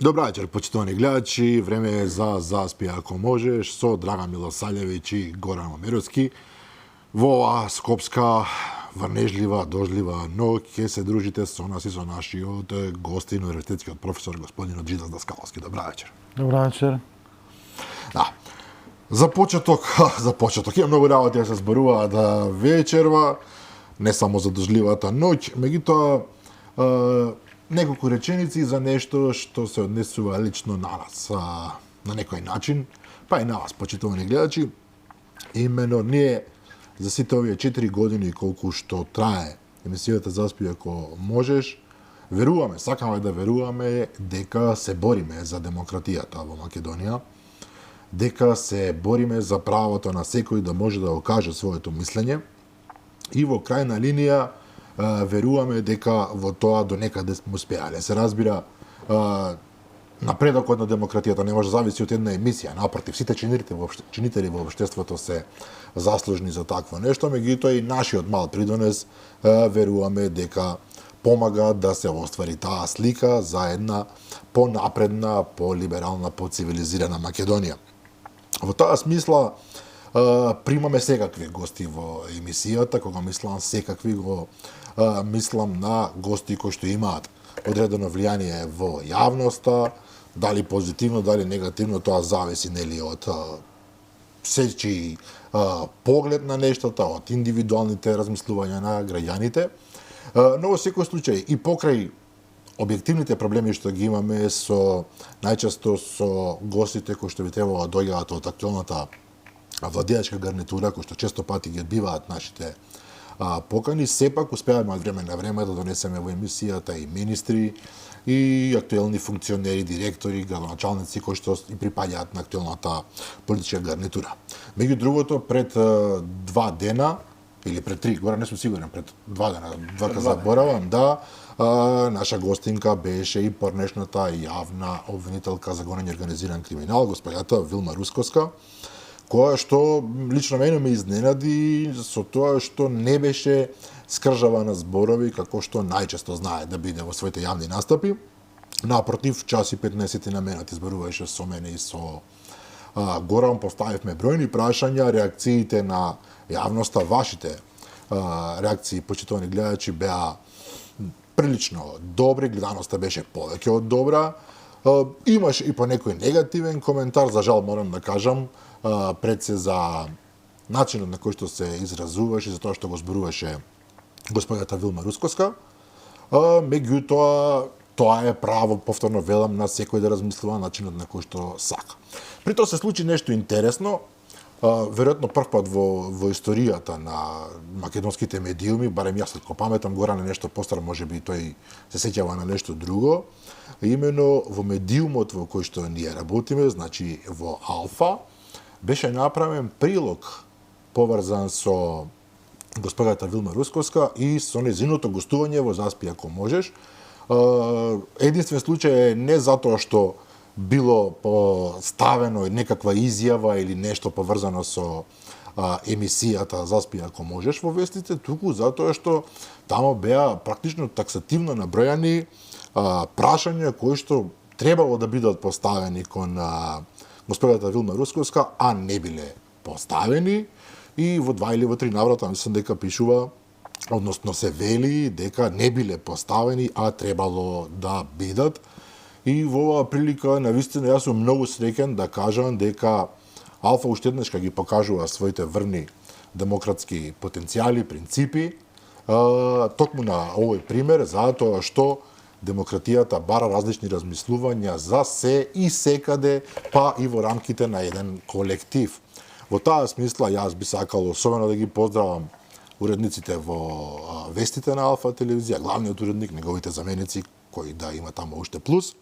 Добра вечер, почитувани гледачи. Време е за Заспи ако можеш со Драган Милосављевиќ и Горан Омеровски. Во оваа скопска, врнежлива, дождлива ноќ ќе се дружите со нас и со нашиот гостин, универзитетскиот професор господин Оджидас Даскаловски. Добра вечер. Добра вечер. Да. За почеток, има многу работи да се зборуваат вечерва, не само за дождливата ноќ, меѓутоа неколку реченици за нешто што се однесува лично на нас, на некој начин, па и на вас, почитувани гледачи. Имено ние за сите овие 4 години колку што трае емисијата Заспи ако можеш, веруваме, сакаме да веруваме дека се бориме за демократијата во Македонија, дека се бориме за правото на секој да може да окаже своето мислење и во крајна линија веруваме дека во тоа до некаде сме успеале. Се разбира, напредокот на демократијата не може да зависи од една емисија. Напротив, сите чинители во општеството се заслужни за такво нешто, меѓутоа и нашиот мал придонес веруваме дека помага да се оствари таа слика за една понапредна, полиберална, поцивилизирана Македонија. Во таа смисла примаме секакви гости во емисијата, кога мислам секакви мислам на гости кои што имаат одредено влијание во јавноста, дали позитивно, дали негативно, тоа зависи нели од сечи поглед на нештата, од индивидуалните размислувања на граѓаните. Но во секој случај и покрај објективните проблеми што ги имаме најчесто со гостите кои што би требало да доаѓаат од актуелната владеачка гарнитура, кои што често пати ги одбиваат нашите покани, сепак успеаваме од време на време да донесеме во емисијата и министри, и актуелни функционери, директори, градоначалници кои што и припаѓаат на актуелната политичка гарнитура. Меѓу другото, пред 2 дена, или пред 3, гора не сум сигурен, пред 2 дена, двака заборавам, да, наша гостинка беше и порнешната јавна обвинителка за гонење организиран криминал, господјата Вилма Русковска, која што лично мене ме изненади со тоа што не беше скржава на зборови како што најчесто знае да биде во своите јавни настапи. Напротив, час и 15 на минути зборуваше со мене и со Горан, поставивме бројни прашања, реакциите на јавноста, вашите реакции, почитувани гледачи, беа прилично добри, гледаноста беше повеќе од добра. Имаше и по некој негативен коментар, за жал морам да кажам, пред се за начинот на кој што се изразуваше, за тоа што го зборуваше господјата Вилма Русковска. Меѓутоа, тоа е право, повторно велам, на секој да размислува начинот на кој што сака. При тоа се случи нешто интересно, веројатно првпат во историјата на македонските медиуми, барем јас ако паметам, Горан е нешто постар, може би тој се сеќава на нешто друго. Имено во медиумот во кој што ние работиме, значи во Алфа, беше направен прилог поврзан со господјата Вилма Русковска и со незиното гостување во Заспи ако можеш. Единствен случај е не затоа што било ставено некаква изјава или нешто поврзано со емисијата Заспи ако можеш во вестите, туку затоа што тамо беа практично таксативно набројани прашања кои што требало да бидат поставени кон господјата Вилма Русковска, а не биле поставени, и во 2 или во 3 наврата мислам дека пишува, односно се вели дека не биле поставени, а требало да бидат. И во оваа прилика, навистина, јас сум многу среќен да кажам дека Алфа уште еднаш ги покажува своите врни демократски потенцијали, принципи, токму на овој пример, затоа што демократијата бара различни размислувања за се и секаде, па и во рамките на еден колектив. Во таа смисла, јас би сакал особено да ги поздравам уредниците во вестите на Алфа телевизија, главниот уредник, неговите заменици, кои да има таму уште плюс,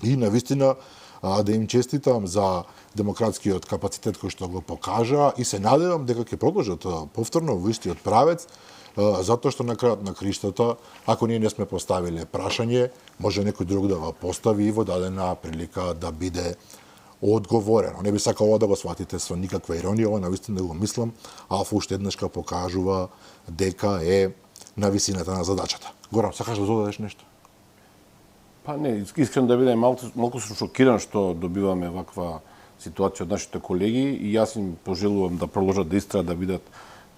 и навистина да им честитам за демократскиот капацитет кој што го покажа и се надевам дека ќе продолжат повторно во истиот правец, затоа што на крајот на криштата, ако ние не сме поставиле прашање, може некој друг да го постави и во дадена прилика да биде одговорено. Не би сакал ова да го сватите со никаква иронија, ова навистина да го мислам, Алфа уште еднашка покажува дека е на висината на задачата. Горан, сакаш да додадеш нешто? Па не, искрено да бидам малку сум шокиран што добиваме ваква ситуација од нашите колеги и јас им пожелувам да продолжат да истраат да бидат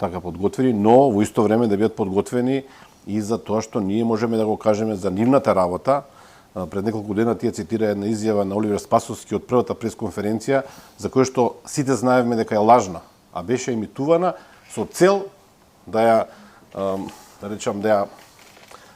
така подготвени, но во исто време да бидат подготвени и за тоа што ние можеме да го кажеме за нивната работа. Пред неколку дена тие цитира една изјава на Оливер Спасовски од првата пресконференција, за која што сите знаевме дека е лажна, а беше емитувана со цел да ја, да речам, да ја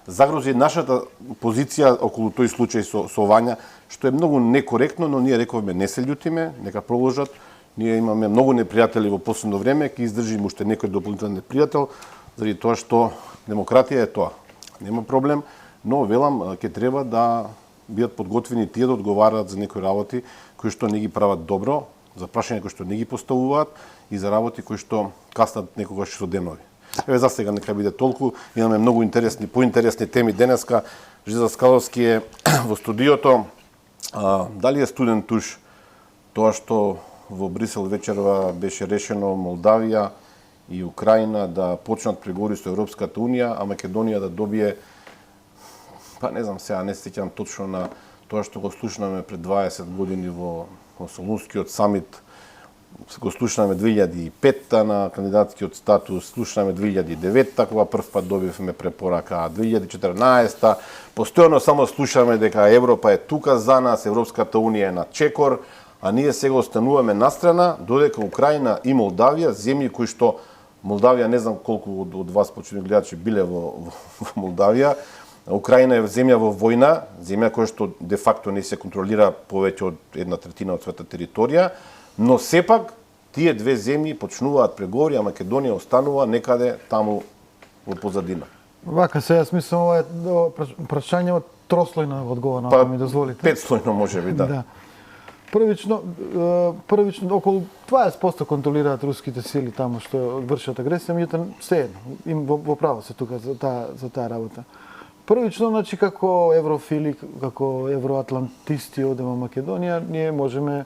загрози нашата позиција околу тој случај со Вања, што е многу некоректно, но ние рековме не се љутиме, нека продолжат. Ние имаме многу непријатели во последно време, ќе издржиме уште некој дополнителен непријател, заради тоа што демократија е тоа. Нема проблем, но велам ќе треба да бидат подготвени тие да одговараат за некои работи кои што не ги прават добро, за прашања кои што не ги поставуваат и за работи кои што каснат некогаш со денови. Еве за сега нека биде толку. Имаме многу интересни, поинтересни теми денеска. Жиза Скаловски е во студиото. Дали е студен туш тоа што во Брисел вечерва беше решено Молдавија и Украина да почнат преговори со Европската унија, а Македонија да добие, па не знам сега, не се сеќавам точно на тоа што го слушнаме пред 20 години во Солунскиот самит, го слушнаме 2005 на кандидатскиот статус, слушнаме 2009 кога прв пат добивме препорака, 2014 постојано само слушаме дека Европа е тука за нас, Европската унија е на чекор, а ние сега остануваме настрана, додека Украина и Молдавија, земји кои што Молдавија, не знам колку од вас почитувани гледачи биле во Молдавија, Украина е земја во војна, земја која што де факто не се контролира повеќе од 1/3 од својата територија, но сепак тие две земји почнуваат преговори, а Македонија останува некаде таму во позадина. Вака се, јас мислам ова е прашање од трослојна одговор, ако ми дозволите. Петслојно можеби, да. Првично околу 20% контролираат руските сили таму што вршат агресија, меѓутоа сеедно, им во право се тука за таа работа. Првично, значи, како еврофили, како евроатлантисти од Македонија, ние можеме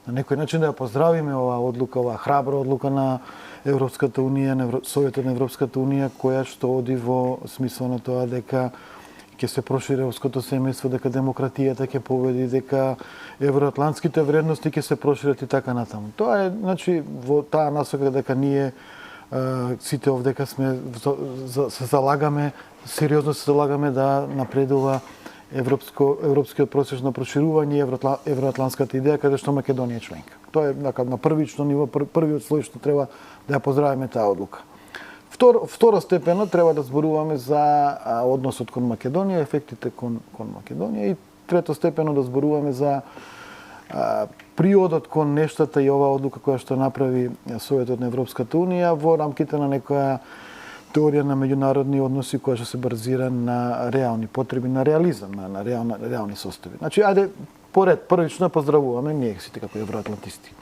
на некој начин да ја поздравиме оваа одлука, оваа храбра одлука на Европската унија, на Советот на Европската унија, која што оди во смисла на тоа дека ќе се прошири европското семејство, дека демократијата ќе победи, дека евроатлантските вредности ќе се прошират и така натаму. Тоа е, значи, во таа насока дека ние сите овдека се залагаме, сериозно се залагаме да напредува европскиот процес на проширување и евроатлантската идеја каде што Македонија е членка. Тоа е на првично ниво, првиот слој што треба да ја поздравиме таа одлука. Второстепено треба да зборуваме за односот кон Македонија, ефектите кон Македонија и третостепено да зборуваме за приодот кон нештата и оваа одлука која што направи Советот на Европската унија во рамките на некоја теорија на меѓународни односи која што се базира на реални потреби, на реализам, на реални состојби. Значи, ајде поред, првично поздравуваме ние сите како евроатлантисти.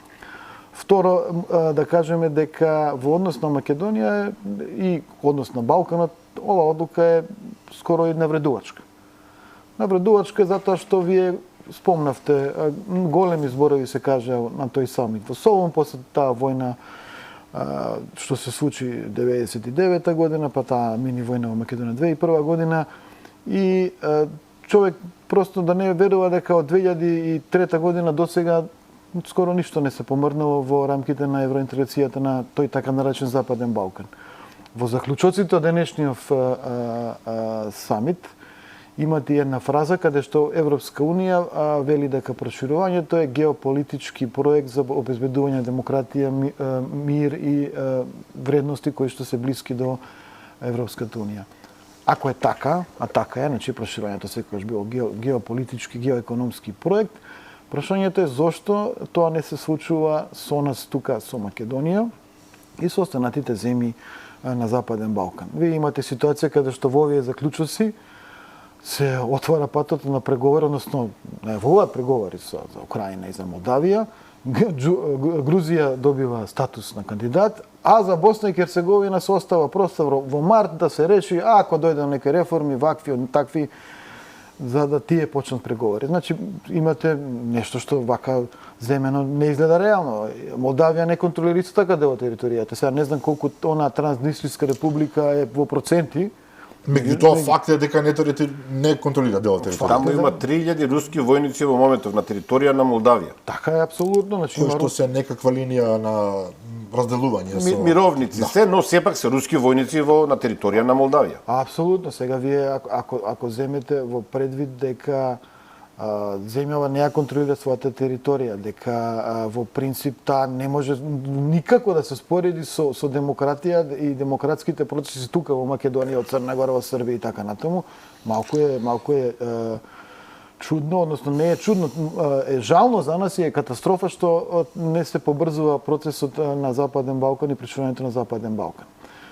Второ, да кажеме дека во однос на Македонија и однос на Балканот, ова одлука е скоро и навредувачка. Навредувачка затоа што вие спомнавте, големи зборови се кажа на тој самит во Солун после таа војна што се случи 99 година, па таа мини војна во Македонија 2001 година и човек просто да не верува дека од 2003 година до сега скоро ништо не се помрнало во рамките на евроинтеграцијата на тој така наречен Западен Балкан. Во заклучоците од денешниот самит имате една фраза каде што Европска унија вели дека проширувањето е геополитички проект за обезбедување демократија, мир и вредности кои што се блиски до Европската унија. Ако е така, а така е, значи проширувањето секогаш било геополитички, геоекономски проект, прашањето е зошто тоа не се случува со нас тука, со Македонија и со останатите земји на Западен Балкан. Вие имате ситуација каде што во овие заклучоци се отвара патот на преговори, односно во преговори за Украина и за Молдавија. Грузија добива статус на кандидат, а за Босна и Херцеговина се остава простор во март да се реши, ако дојдат некои реформи, вакви, такви, за да тие почнат преговори. Значи, имате нешто што вака земено не изгледа реално. Молдавија не контролира исто така дел од територијата. Сега не знам колку она Транснистрийска република е во проценти, Меѓутоа факт е дека не контролира дел од територија. Таму има 3000 руски војници во моментов на територија на Молдавија. Така е апсолутно, значи Кој што се некаква линија на разделување со Мировници се, но сепак се руски војници на територија на Молдавија. Апсолутно, сега вие ако земете во предвид дека земјава не ја контролира својата територија, дека во принцип таа не може никако да се спореди со демократија и демократските процеси тука во Македонија, од Црна Гора, во Србија и така натаму, малку е чудно, односно не е чудно, е жално за нас и е катастрофа што не се побрзува процесот на Западен Балкан и причинувањето на Западен Балкан.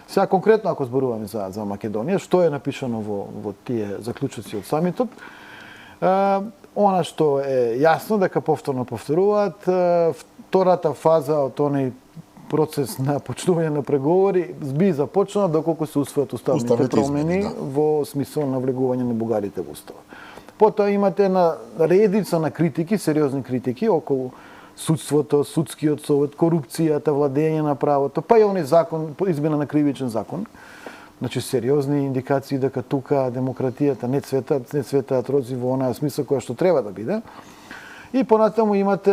Сега конкретно ако зборуваме за Македонија, што е напишано во тие заклучоци од самитот, она што е јасно дека повторно повторуваат, втората фаза од тој процес на почнување на преговори би започнала доколку се усвојат уставните промени во смисол на влегување на бугарите во устава. Потоа имате една редица на критики, сериозни критики околу судството, судскиот совет, корупцијата, владење на правото, па и оној закон, измена на кривичен закон. Значи сериозни индикации дека тука демократијата не цветаат рози во онаа смисла која што треба да биде. И понатаму имате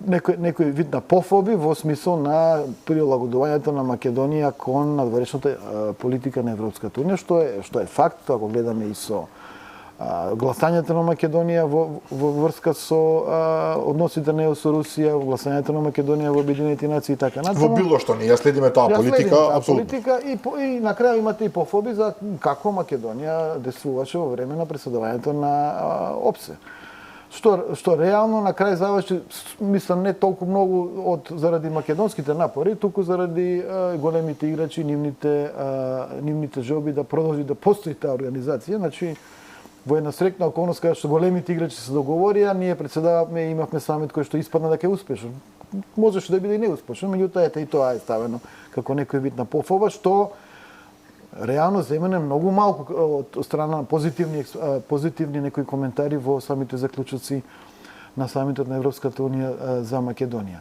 некој вид на пофоби во смисол на прилагодувањето на Македонија кон надворешната политика на Европската унија, што е факт, ако гледаме и со гласањето на Македонија во врска со односите на со Русија, гласањето на Македонија во Обединените нации и така натаму. Во било што ние следиме таа политика, апсолутно. И на крај имате и пофоби за како Македонија действуваше во време на преседавањето на ОПСЕ. Што реално на крај заврши, мислам, не толку многу заради македонските напори, туку заради големите играчи, нивните желби да продолжи да постои таа организација. Значи, во една срекна околност каде што големите играчи се договорија, ние председававме и имавме самит кој што испадна дека е успешен. Можеше да биде и неуспешен, меѓутоа и тоа е ставено како некој вид на пофоба, што реално земене многу малку од страна на позитивни некои коментари во самите заклучоци на самитот на Европската унија за Македонија.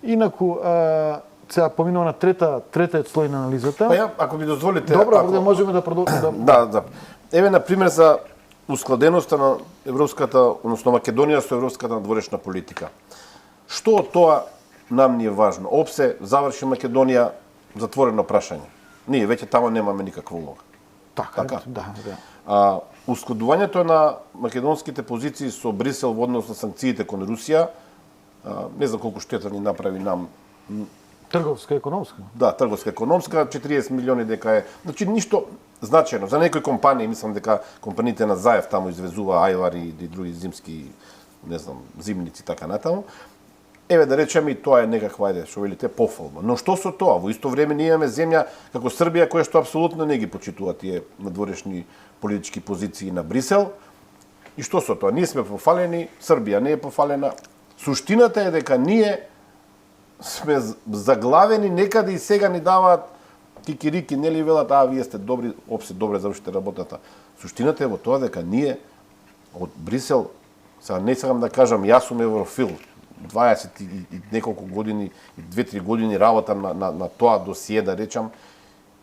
Инаку, сега поминува на третиот слој на анализата. Па ја, ако ми дозволите... Добро, можеме да продолжиме. Да. Еве, на пример, за ускладеноста на европската, односно Македонија со европската надворешна политика. Што од тоа нам ни е важно? ОПСЕ заврши Македонија, затворено прашање. Ние веќе тамо немаме никаква улога. Така. Да. Ускладувањето на македонските позиции со Брисел во однос на санкциите кон Русија, не знам колку штета ни направи нам. Трговска, економска? Да, трговска, економска, 40 милиони дека е. Значи, ништо значајно. За некои компании, мислам дека компаниите на Заев таму извезува ајвари и други зимски, не знам, зимници, така натаму. Еве, да речеме, и тоа е некаква, што велите, пофалба. Но што со тоа? Во исто време ние имаме земја како Србија, која што апсолутно не ги почитува тие надворешни политички позиции на Брисел. И што со тоа? Ние сме пофалени, Србија не е пофалена. Суштината е дека ние сме заглавени некаде и сега ни даваат кикирики, нели велат, вие сте добри, опсе добре завршите работата. Суштината е во тоа дека ние од Брисел, сега не сакам да кажам, јас сум еврофил, 20 и неколку години, 2-3 години работам на тоа досие, да речам,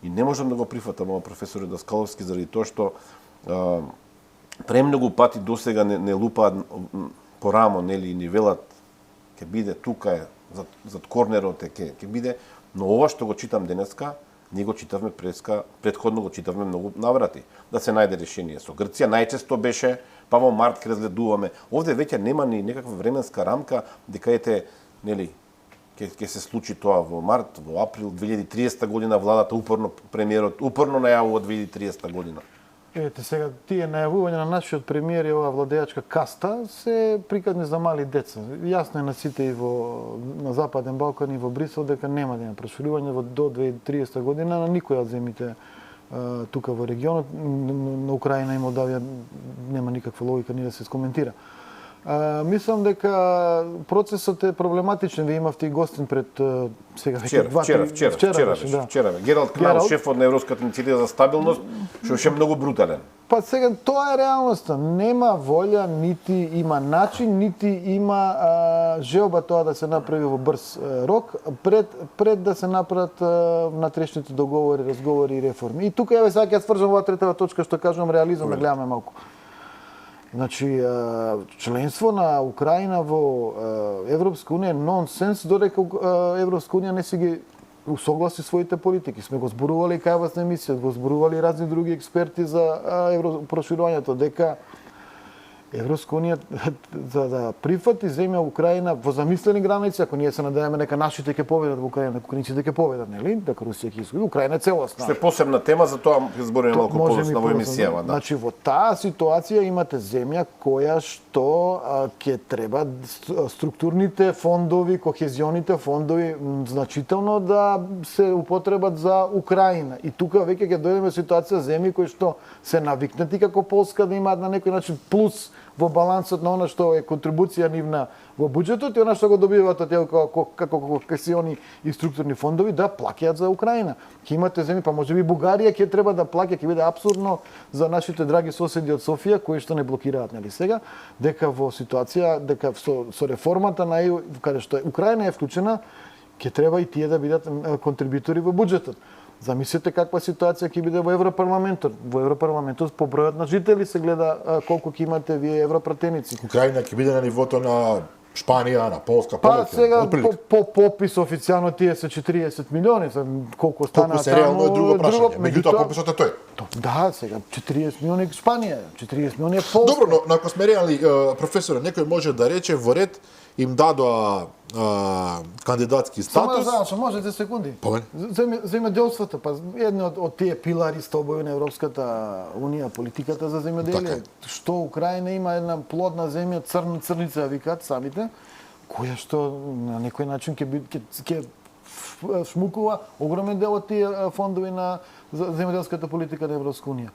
и не можам да го прифатам ова професор Даскаловски, заради тоа што премногу пати досега не лупаат по рамо, нели, и ни велат, ќе биде тука е, зад корнерот ќе биде, но ова што го читам денеска, ние го читавме предходно го читавме многу наврати. Да се најде решение со Грција, најчесто беше, па во март ќе разгледуваме. Овде веќе нема ни некаква временска рамка дека нели, ќе се случи тоа во март, во април 2030 година, владата премиерот упорно најавува 2030 година. Ете сега, тие најавувања на нашиот премиер и оваа владеачка каста се прикладни за мали деца. Јасно е на сите и на Западен Балкан и во Брисел дека нема да има проширување до 2030 година на никоја од земите тука во регионот. На Украина и Молдавија нема никаква логика ни да се скоментира. Мислам дека процесот е проблематичен. Ви имавте и гостин пред сега вчера. Гералд Кнал, шефот на Европската иницијатива за стабилност, што беше многу брутален. Па сега тоа е реалноста. Нема волја, нити има начин, нити има желба тоа да се направи во брз рок пред да се направат натрешните договори, разговори и реформи. И тука еве сега ќе сврзам оваа третава точка што кажувам реализам, да гледаме малку. Значи членство на Украина во Европска унија е нонсенс додека Европска унија не си ги усогласи своите политики. Сме го зборували кај вас на емисија, го зборували разни други експерти за проширувањето, дека Европска унија за да прифати земја Украина во замислени граници, ако ние се надеваме дека нашите ќе победат во Украина, дека украинците ќе победат, нели? Дека Русија ќе изгуби, Украина е целосна. Што е посебна тема, за тоа ќе збориме малку подоцна во емисијава, да. Значи во таа ситуација имате земја која што ќе треба структурните фондови, кохезионите фондови значително да се употребат за Украина. И тука веќе ќе дојдеме ситуација земји кои што се навикнати како Полска да имаат на некој начин плюс во балансот на она што е контрибуција нивна во буџетот и она што го добиваат од како кохезиони и структурни фондови да плаќаат за Украина. Ќе имате земји, па можеби Бугарија ќе треба да плаќа, ќе биде апсурдно за нашите драги соседи од Софија кои што не блокираат, нели сега, дека во ситуација дека со реформата на ЕУ каде што Украина е вклучена, ќе треба и тие да бидат контрибутори во буџетот. Замислете каква ситуација ќе биде во Европарламентот. Во Европарламентот по бројот на жители се гледа колку ќе имате вие европратеници. Украина ќе биде на нивото на Шпанија, на Полска, па сега по попис официјално тие се 40 милиони, колку стана таму. Колку се реално е друго прашање. Меѓутоа пописот е тој. Да, сега 40 милиони Шпанија, 40 милиони е Полска. Добро, но ако сме реални, професоре, некој може да рече во ред им дадоа кандидатски статус. Само може 10 секунди. Помен. Земјоделството, па едно од тие пилари столбови на Европската унија, политиката за земјоделие. Што Украина има една плодна земја, црница викаат самите, која што на некој начин ќе шмукува огромен дел од тие фондови на земјоделската политика на Европска унија.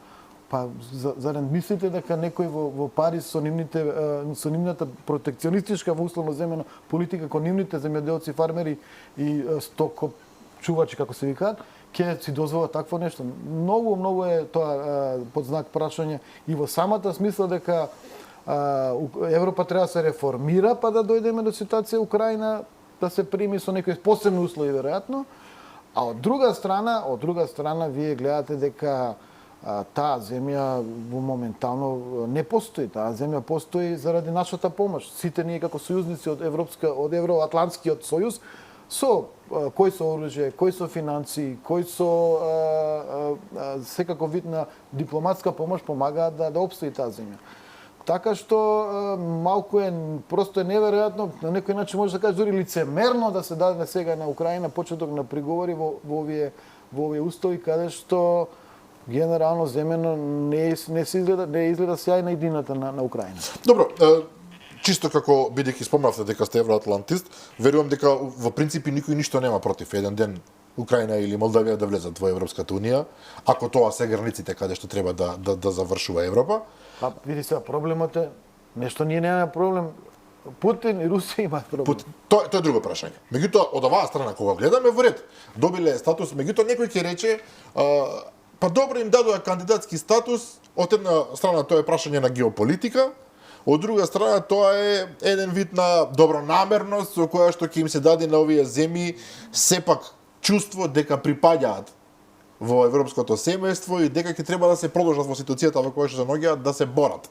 Па зарем мислите дека некој во Париз со нивната протекционистичка во условно земјана политика кон нивните земјоделци, фармери и стокочувачи како се викаат, ќе си дозвола такво нешто. Многу е тоа под знак прашање и во самата смисла дека Европа треба да се реформира па да дојдеме до ситуација Украина да се прими со некои посебни услови веројатно, а од друга страна вие гледате дека таа земја моментално не постои. Таа земја постои заради нашата помош. Сите ние како сојузници од Евроатлантскиот сојуз со кој со оружје, кој со финанси, кој со секако вид на дипломатска помош помагаат да опстои таа земја. Така што малку просто е неверојатно, на некој начин може да кажеш дури лицемерно да се даде сега на Украина почеток на приговори во овие устови каде што генерално земено не изгледа сјајна идината на Украина. Добро, чисто како бидејќи спомнавте дека сте евроатлантист, верувам дека во принципи никој ништо нема против еден ден Украина или Молдавија да влезат во Европската унија, ако тоа се границите каде што треба да завршува Европа. Па види се, проблемот е нешто ние немаме проблем. Путин и Русија имаат проблем. Тоа е друго прашање. Меѓутоа од оваа страна кога гледаме во ред, добиле статус, меѓутоа некој ќе рече па добро им дадоа кандидатски статус, од една страна тоа е прашање на геополитика, од друга страна тоа е еден вид на добронамерност со која што ќе им се даде на овие земји сепак чувство дека припаѓаат во европското семејство и дека ќе треба да се продолжат во ситуацијата во која што се наоѓаат да се борат.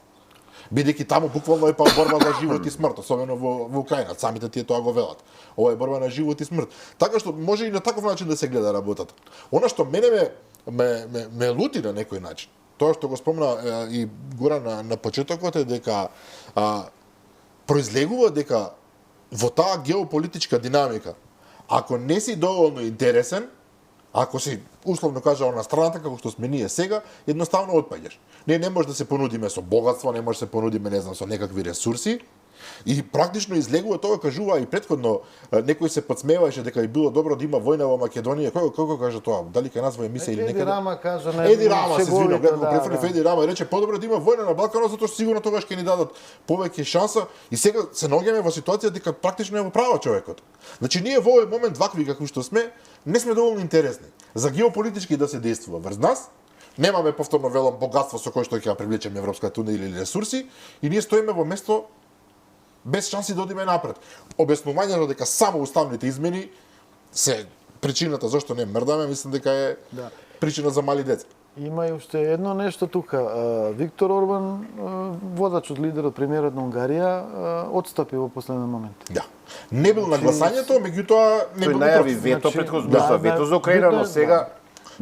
Бидејќи таму буквално е па борба за живот и смрт, особено во Украина, самите тие тоа го велат. Ова е борба на живот и смрт. Така што може и на таков начин да се гледа работата. Она што мене ме лути на некој начин, тоа што го спомна и Гора на почетокот е дека произлегува дека во таа геополитичка динамика, ако не си доволно интересен, ако си условно кажано на страната како што сме ние сега, едноставно отпаѓаш. Ние не може да се понудиме со богатство, не може да се понудиме, не знам, со некакви ресурси. И практично излегува тоа, кажува и претходно некој се подсмеваше дека би било добро да има војна во Македонија. Кој кажа тоа? Дали кај нас во емисија или некаде? Еди Рама кажа, Еди Рама се извинувам, гледам го префрлив Еди Рама и рече подобро да има војна на Балканот затоа што сигурно тогаш ќе ни дадат повеќе шанса и сега се наоѓаме во ситуација дека практично е во право човекот. Значи ние во овој момент вакви како што сме, не сме доволно интересни за геополитички да се действува врз нас, Немаме повторно велам богатство со кое што ќе ја привлечеме Европската унија или ресурси и ние стоиме во место без шанси да одиме напред. Обяснувањето дека само уставните измени се причината зашто не мрдаме, мислам дека е причина за мали деца. Има и уште едно нешто тука. Виктор Орбан, водачот, лидерот, премиерот на Унгарија, отстапи во последен момент. Да. Не бил на гласањето, меѓутоа не Тој бил најави против. вето Значи, претходно, вето за Украина, но сега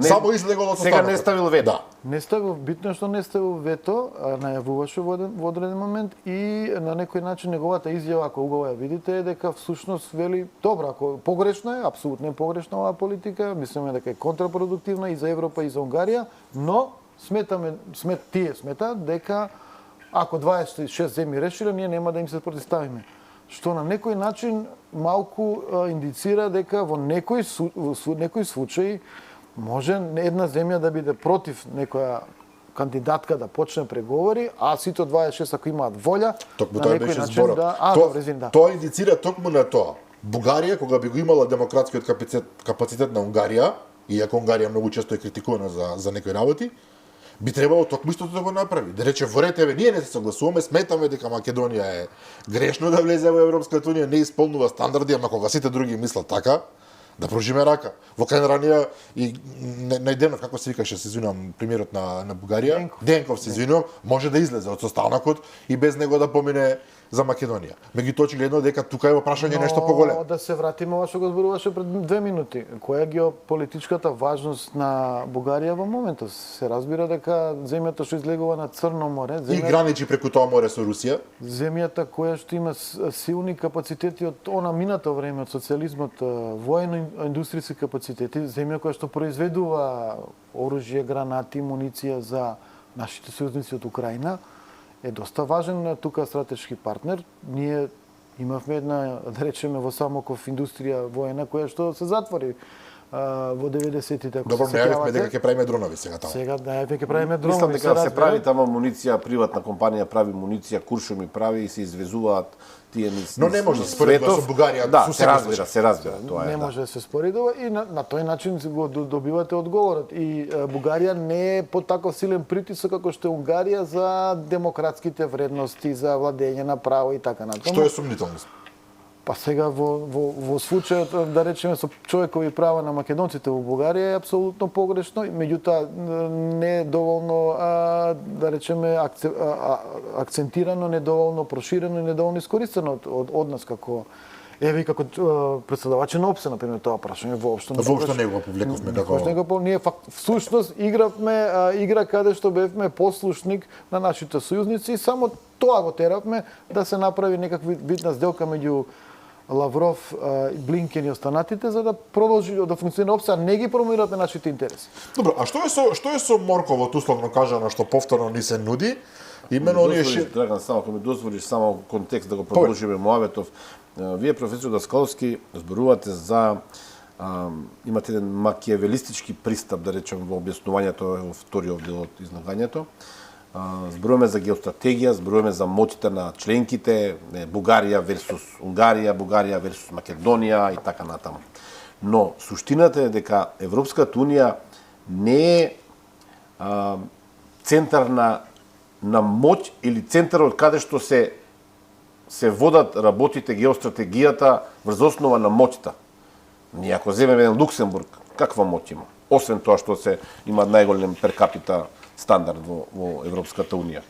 Само излегол од сега останокот. не ставил вето. Да. Не ставил, битно е што не ставил вето, најавуваше во одреден момент и на некој начин неговата изјава, ако го ја видите, е дека всушност вели, добро, ако погрешно е, апсолутно е погрешна оваа политика, мислиме дека е контрапродуктивна и за Европа и за Унгарија, но тие сметаат дека ако 26 земји решиле, ние нема да им се протиставиме. Што на некој начин малку индицира дека во некој случај може една земја да биде против некоја кандидатка да почне преговори, а сите 26 ако имаат волја, Токму на тоа некој беше начин зборот. да... Тоа индицира токму на тоа. Бугарија, кога би го имала демократскиот капацитет на Унгарија, иако Унгарија многу често е критикувана за некои работи, би требало токму истото да го направи. Да рече, ворете, ние не се согласуваме, сметаме дека Македонија е грешно да влезе во Европската унија, не исполнува стандарди, ама кога сите други мислат така, да пружиме рака. Во крај на ранија и најденов, како се викаше, се извинувам, премиерот на Бугарија, Денков се извинувам, може да излезе од состанокот и без него да помине за Македонија. Меѓутоа очигледно дека тука е во прашање нешто поголемо. Да се вратиме ова што го зборуваше пред 2 минути. Која е геополитичката важност на Бугарија во моментот? Се разбира дека земјата што излегува на Црно море, И граничи преку тоа море со Русија. земјата која што има силни капацитети од она минато време од социјализмот, воено-индустријски капацитети, земја која што произведува оружје, гранати, муниција за нашите сојузници од Украина, е доста важен тука стратешки партнер. Ние имавме една, да речеме, во Самоков индустрија воена која што се затвори во 90-тите, ако Добро, се најавивме сеќавате. дека ќе правиме дронови сега таму. Сега најавивме ќе правиме дронови. Мислам дека се разбира. прави тама муниција, приватна компанија прави муниција, Куршуми прави и се извезуваат тие низ. Но не може да се споредува со Бугарија, Да, со се разбира, тоа е. Не да. може да се споредува и на тој начин го добивате одговорот. И Бугарија не е под таков силен притисок како што е Унгарија за демократските вредности, за владење на право и така натаму. Што е сумнително? Па сега во случајот, да речеме, со човекови права на македонците во Бугарија е апсолутно погрешно, меѓутоа не е доволно, да речеме, акцентирано, недоволно проширено и недоволно искористено од нас како Еве како претседавачи на ОПСЕ, например, тоа прашање воопшто не го повлековме како... Ние всушност игравме игра каде што бевме послушник на нашите сојузници и само тоа го теравме да се направи некаква видна сделка меѓу Лавров, Блинкен и останатите за да продолжи да функционира ОПСЕ, а не ги промовираме нашите интереси. Добро, а што е со морковот, условно кажано, што повторно ни се нуди? Имено оние Драган, само ако ми дозволиш само контекст да го продолжиме Моаветов. Вие, професор Даскаловски, зборувате за имате еден макијавелистички пристап, да речем, во објаснувањето во вториот дел од излагањето. Зборуваме за геостратегија, зборуваме за моќта на членките, Бугарија версус Унгарија, Бугарија версус Македонија и така натаму. Но суштината е дека Европската унија не е центар на моќ или центар од каде што се водат работите геостратегијата врз основа на моќта. Ние ако земеме Луксембург, каква моќ има? Освен тоа што се има најголем пер капита стандард во Европската унија.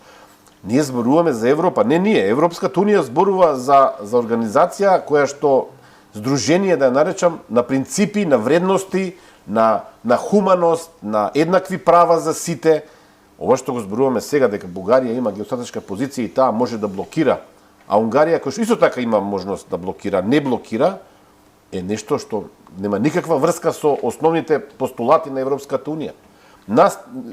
Ние зборуваме за Европа, не ние, Европската унија зборува за организација која што здружение, да ја наречам, на принципи, на вредности, на хуманост, на еднакви права за сите. Ова што го зборуваме сега дека Бугарија има геостратешка позиција и таа може да блокира, а Унгарија која што исто така има можност да блокира, не блокира, е нешто што нема никаква врска со основните постулати на Европската унија.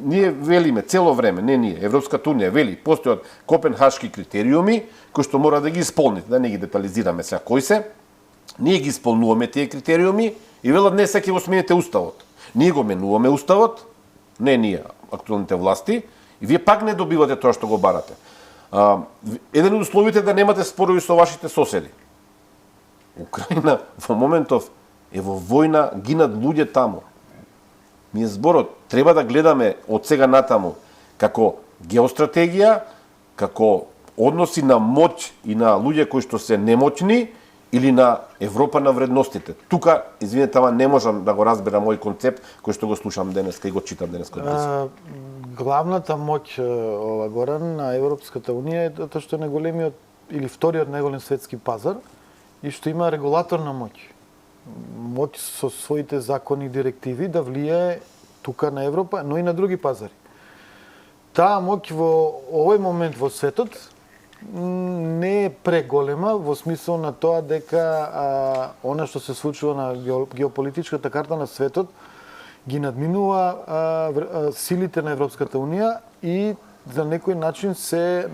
Ние велиме цело време, не ние, Европската унија вели, постојат копенхашки критериуми кои што мора да ги исполните, да не ги детализираме сега кои се. Ние ги исполнуваме тие критериуми и велат не сега ќе го смените уставот. Ние го менуваме уставот, не ние, актуелните власти, и вие пак не добивате тоа што го барате. Еден од условите да немате спорови со вашите соседи. Украина во моментов е во војна, гинат луѓе таму. Ми зборот треба да гледаме од сега натаму како геостратегија, како односи на моќ и на луѓе кои што се немоćни или на Европа на вредностите. Тука, извинете, ама не можам да го разберам мој концепт кој што го слушам денеска и го читам денеска. Главната моќ Горан на Европската унија е тоа што е најголемиот или вториот најголем светски пазар и што има регулаторна моќ. Моќ со своите закони и директиви да влијае тука на Европа, но и на други пазари. Таа моќ во овој момент во светот не е преголема во смисол на тоа дека она што се случува на геополитичката карта на светот ги надминува силите на Европската унија и за некој начин се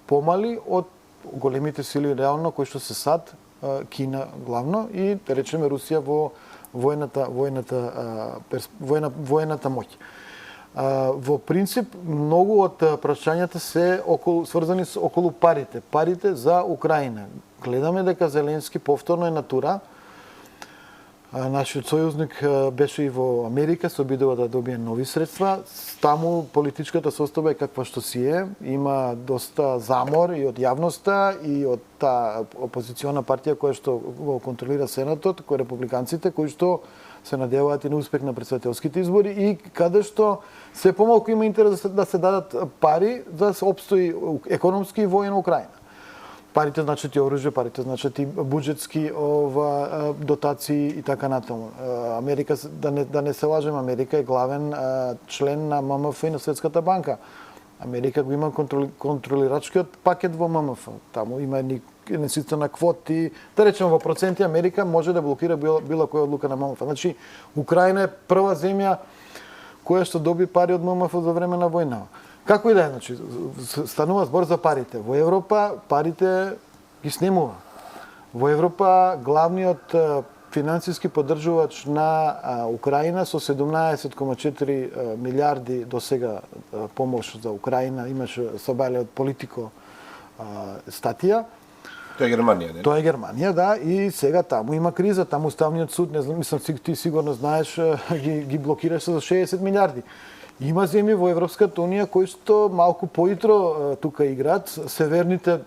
помали од големите сили реално кои што се САД, Кина главно и да речеме Русија во воената моќ. Во принцип, многу од прашањата се сврзани околу парите. Парите за Украина. Гледаме дека Зеленски повторно е на тура. Нашиот сојузник беше и во Америка, се обидува да добие нови средства. Таму политичката состојба е каква што си е. Има доста замор и од јавноста и од таа опозициона партија која што го контролира Сенатот, кои републиканците, кои што се надеваат и на успех на претседателските избори и каде што се помалку има интерес да се дадат пари да се опстои економски и војна Украина. Парите значат и оружје, парите значат и буџетски дотации и така натаму. Америка, да не се лажем, Америка е главен член на ММФ и на Светската банка. Америка го има контролирачкиот пакет во ММФ. Таму има едни систем на квоти. Да речеме во проценти Америка може да блокира било која одлука на ММФ. Значи, Украина е прва земја која што доби пари од ММФ за време на војна. Како и да е, значи, станува збор за парите. Во Европа парите ги снемува. Во Европа главниот финансиски поддржувач на Украина со 17,4 милиарди до сега помош за Украина имаше собале од Политико статија. Тоа е Германија, не? Тоа е Германија, да, и сега таму има криза, таму Уставниот суд, не знам, мислам ти сигурно знаеш, ги блокираше за 60 милиарди. Има земји во Европската унија кои што малку поитро тука играат, северните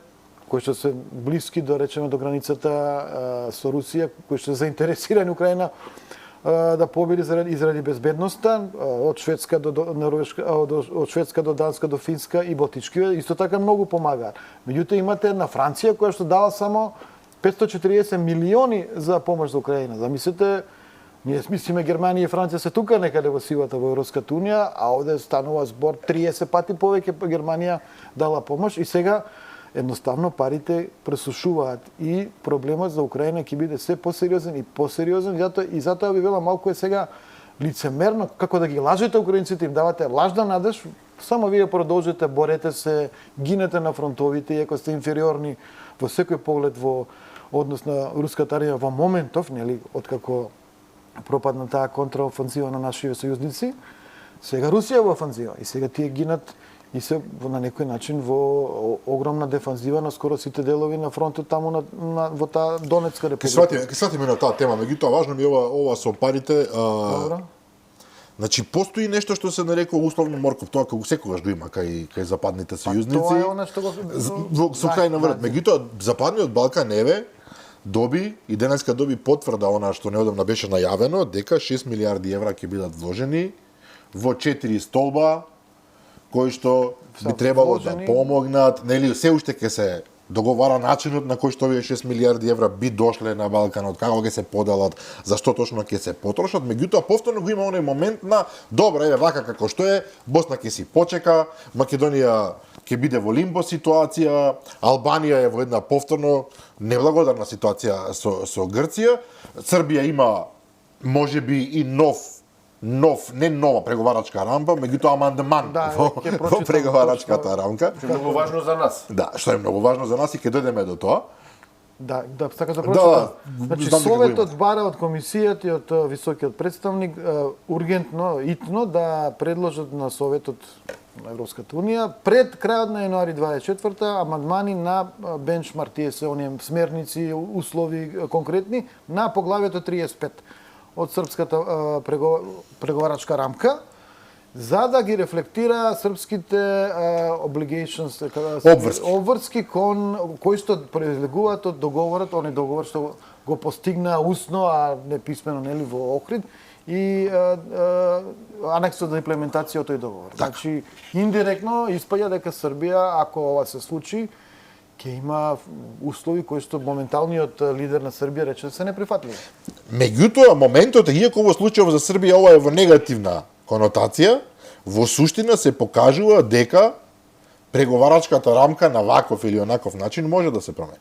кои што се блиски до речеме до границата со Русија, кои што се заинтересирани Украина да победи заради безбедноста од Шведска до Норвешка, од Шведска до Данска до Финска и Балтичкиве, исто така многу помагаат. Меѓутоа имате една Франција која што дала само 540 милиони за помош за Украина. Замислете, ние мислиме Германија и Франција се тука некаде во силата во Европската унија, а овде станува збор 30 пати повеќе Германија дала помош и сега едноставно парите пресушуваат и проблемот за Украина ќе биде се посериозен и посериозен, и затоа би била малку е сега лицемерно како да ги лажете украинците, им давате лажна надеж, само вие продолжите, борете се, гинете на фронтовите, иако сте инфериорни во секој поглед во однос на руската армија во моментов, нели, откако пропадна таа контраофанзива на нашите сојузници, сега Русија во офанзива и сега тие гинат и се на некој начин во огромна дефанзива на скоро сите делови на фронтот таму во таа Донецка република. Ќе сватиме на таа тема, меѓутоа важно ми е ова со парите. Добро. Значи постои нешто што се нарекува условно морков, тоа како секогаш го има кај западните сојузници. Тоа е она што го со крај на врат. Меѓутоа западниот Балкан еве доби и денеска доби потврда она што неодамна беше најавено дека 6 милиарди евра ќе бидат вложени во 4 столба кои што би требало да помогнат, нели се уште ќе се договара начинот на кој што овие 6 милиарди евра би дошле на Балканот, како ќе се поделат, зашто точно ќе се потрошат, меѓутоа повторно го има оној момент на добро, еве вака како што е, Босна ќе си почека, Македонија ќе биде во лимбо ситуација, Албанија е во една повторно неблагодарна ситуација со Грција, Србија има можеби и не нова преговарачка рамка, меѓутоа амандман во преговарачката рамка. Што е многу важно за нас. Да, што е многу важно за нас и ќе дојдеме до тоа. Да, сакаш да прочитам. Значи Советот бара од комисијата и од високиот представник ургентно, итно да предложат на Советот на Европската унија пред крајот на јануари 24 амандмани на бенчмарк, тие се оние смерници, услови конкретни на поглавието 35. од српската преговарачка рамка, за да ги рефлектира српските obligations, обврски кои што произлегуваат од договорот, оној договор што го постигна усно, а не писмено, нели, во Охрид, и анексот за имплементација од тој договор. Значи, индиректно испаѓа дека Србија, ако ова се случи, ќе има услови кои што моменталниот лидер на Србија рече да се неприфатливи. Меѓутоа, моментот е, иако во случајот за Србија ова е во негативна конотација, во суштина се покажува дека преговарачката рамка на ваков или онаков начин може да се промени.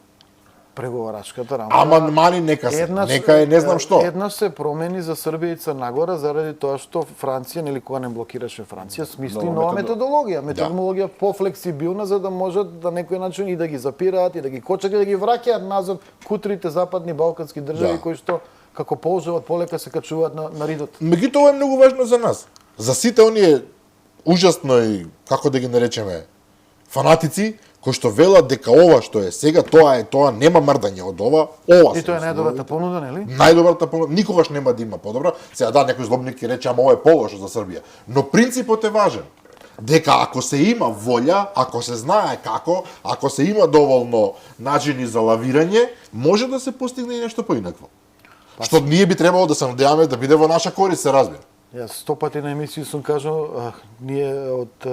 Преговарачката рамка. Амандмани нека се, нека е не знам што. Еднаш се промени за Србија и Црна Гора заради тоа што Франција, нели кога не блокираше Франција, смисли нова методологија, методологија пофлексибилна за да можат да некој начин и да ги запираат и да ги кочат и да ги враќаат назад кутрите западни балкански држави кои што како полжават полека се качуваат на ридот. Меѓутоа ова е многу важно за нас. За сите оние ужасно и како да ги наречеме фанатици кои што велат дека ова што е сега, тоа нема мрдање од ова, И тоа е најдобрата понуда, нели? Најдобрата понуда, никогаш нема да има подобра. Сега да, некој злобник ќе рече, ама ова е полошо за Србија. Но принципот е важен. Дека ако се има волја, ако се знае како, ако се има доволно начини за лавирање, може да се постигне и нешто поинакво. Што ние би требало да се надеваме да биде во наша корист, се разбира. Јас 100 пати на емисија сум кажал, ние од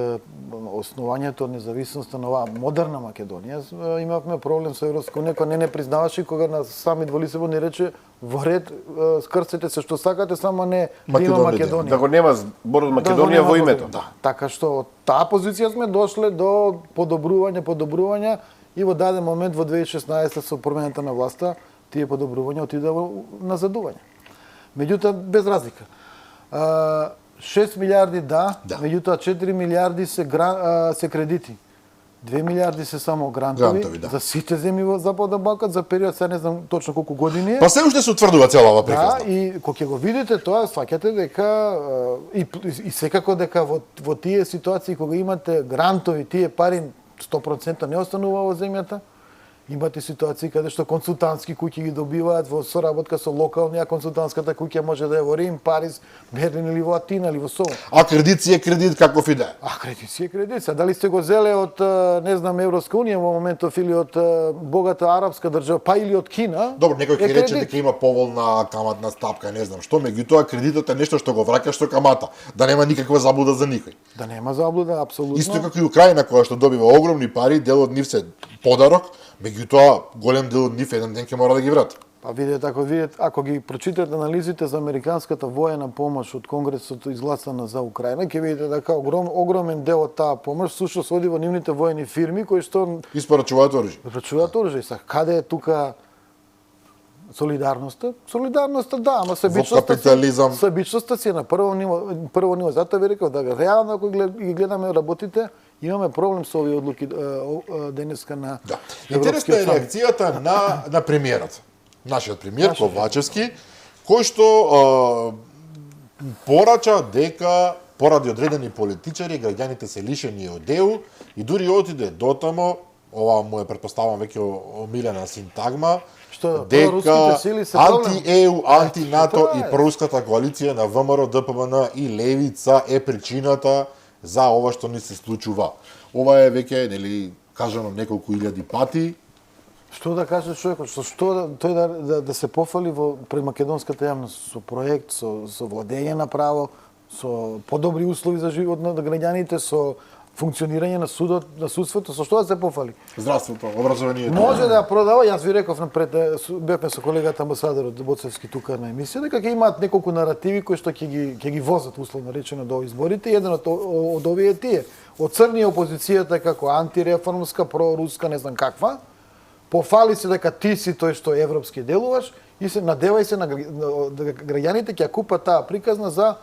основањето од независноста на оваа модерна Македонија имавме проблем со Европска унија, која не признаваше, кога на самит во Лисабон ни рече во ред скрцете се што сакате, само не да има Македонија. Да го нема зборот Македонија во името. Да. Така што од таа позиција сме дошле до подобрување и во даден момент во 2016 со промената на власта тие подобрувања отидоа во назадување. Меѓутоа без разлика. 6 милиарди меѓутоа 4 милиарди се кредити. 2 милиарди се само грантови за сите земји во Западен Балкан за период, сега не знам точно колку години е. Па се уште се утврдува цела ова приказна. Да, и кога ќе го видите тоа, сваќате дека и секако дека во тие ситуации кога имате грантови, тие пари 100% не останува во земјата. Имате ситуации каде што консултантски куќи ги добиваат во соработка со локални, а консултантската куќа може да е во Рим, Париз, Берлин или во Атина или во Солун. А кредит си е кредит каков и да е. А кредит си е кредит. Са дали сте го зеле од не знам Европска унија во моментов или од богата арапска држава, па или од Кина? Добро, некој ќе рече дека има поволна каматна стапка, не знам што, меѓутоа кредитот е нешто што го враќаш со камата, да нема никаква заблуда за никој. Да нема заблуда, апсолутно. Исто како и Украина која што добива огромни пари, дел од нив се подарок, меѓутоа голем дел од нив еден ден ќе мора да ги врати. Па ако ги прочитате анализите за американската воена помош од Конгресот изгласана за Украина, ќе видите дека огромен дел од таа помош сушто се оди во нивните воени фирми кои што испорачуваат оружје. Испорачуваат оружје. Са каде е тука солидарноста? Солидарноста да, ама себичноста си на прво ниво. Затоа ви реков да реално ако ги гледаме работите, имаме проблем со овие одлуки денеска на Интересна е реакцијата на премиерот. Нашиот премиер Ковачевски, кој што порача дека поради одредени политичари граѓаните се лишени од ЕУ и дури отиде дотамо, ова му е претпоставам веќе омилена синтагма, дека анти-ЕУ, анти-НАТО и проруската коалиција на ВМРО, ДПМН и Левица е причината за ова што ни се случува. Ова е веќе, нели, кажано неколку илјади пати. Што да каже човекот, што тој да се пофали пред македонската јавност со проект, со владење на право, со подобри услови за живот на граѓаните, со функционирање на судот, на судството, со што да се пофали? Здравството, образованието. Може да продава, јас ви реков напред, бевме со колегата амбасадорот Боцевски тука на емисија, дека ќе имаат неколку наративи кои што ќе ги возат условно речено до изборите. Еден од овие тие, од црни опозицијата како антиреформска, проруска, не знам каква, пофали се дека ти си тој што европски делуваш и се надевај се на граѓаните ќе купат таа приказна за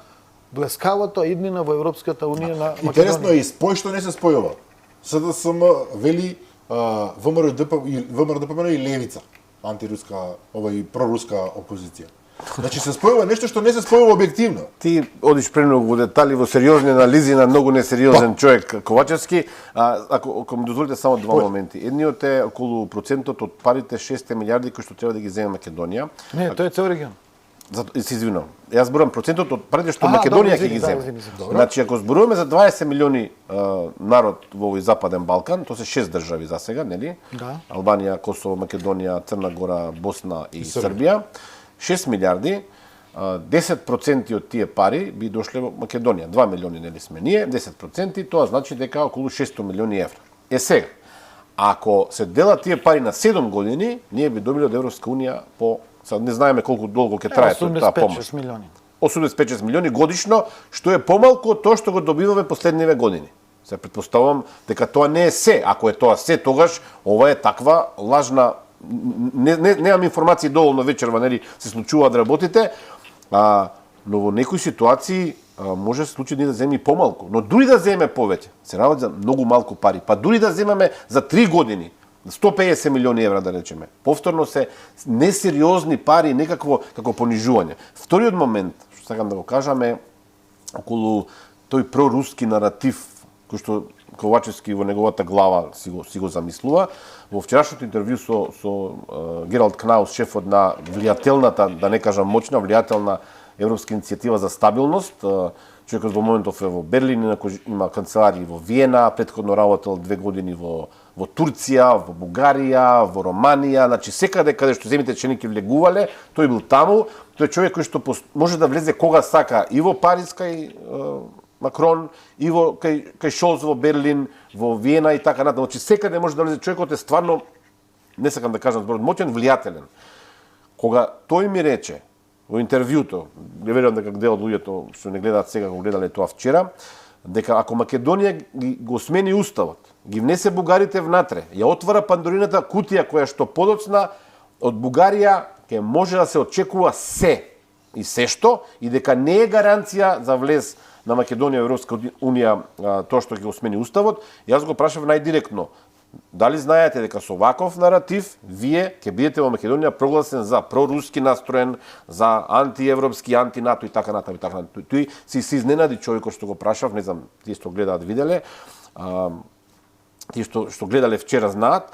блескавата иднина во Европската унија на Македонија. Интересно е и спој што не се спојува. СДСМ вели ВМРО ДПМН и Левица, антируска, и проруска опозиција. Значи се спојува нешто што не се спојува објективно. Ти одиш премногу во детали, во сериозни анализи на многу несериозен човек Ковачевски. Ако ми дозволите само два моменти. Едниот е околу процентот од парите 6 милиарди кои што треба да ги земе Македонија. Не, тоа е цел регион. Се извинувам. Јас зборам процентот од пред што Аха, Македонија добро, ќе ги извини, земе. да, извини. Значи ако зборуваме за 20 милиони народ во овој западен Балкан, тоа се 6 држави за сега, нели? Да. Албанија, Косово, Македонија, Црна Гора, Босна и Србија. 6 милиарди, 10% од тие пари би дошле во Македонија. 2 милиони нели сме ние, 10%, тоа значи дека околу 600 милиони евра. Сега, ако се делат тие пари на 7 години, ние би добиле од Европска унија по Сад не знаеме колку долго ќе трае таа помош. 85 милиони. 85 милиони годишно, што е помалку од тоа што го добиваме последниве години. Се претпоставувам дека тоа не е се. Ако е тоа се, тогаш ова е таква лажна немам информации доволно вечерва, нели се случуваат да работите, но во некои ситуации може да се случи да земе и помалку, но дури да земе повеќе, се работи за многу малку пари. Па дури да земеме за 3 години 150 милиони евра, да речеме. Повторно се несериозни пари, некакво како понижување. Вториот момент, што сакам да го кажам е околу тој проруски наратив кој што Ковачевски во неговата глава си го замислува. Во вчерашното интервју со Гералд Кнаус, шефот на влијателната, да не кажам мочна, влијателна Европска иницијатива за стабилност, човекот во моментов е во Берлин, има канцелари во Виена, претходно работел 2 години во Турција, во Бугарија, во Романија, значи секаде каде што земите членики влегувале, тој бил таму, тој е човек кој што може да влезе кога сака и во Париз кај Макрон, и кај Шолц во Берлин, во Виена и така натаму. Значи секаде може да влезе, човекот е стварно, не сакам да кажам зборот, моќен, влијателен. Кога тој ми рече во интервјуто, не верувам дека дел од луѓето што не гледаат сега го гледале тоа вчера, дека ако Македонија го смени уставот, ги внесе бугарите внатре, ја отвара пандорината кутија која што подоцна од Бугарија ќе може да се очекува се и се што, и дека не е гаранција за влез на Македонија во Европска унија тоа што ќе го смени уставот. Јас го прашав најдиректно: дали знаете дека со ваков наратив вие ќе бидете во Македонија прогласен за проруски настроен, за антиевропски, антинато и така натаму и така натаму. Тој се изненади човекот што го прашав, не знам тие што гледаат виделе, тие што гледале вчера знаат.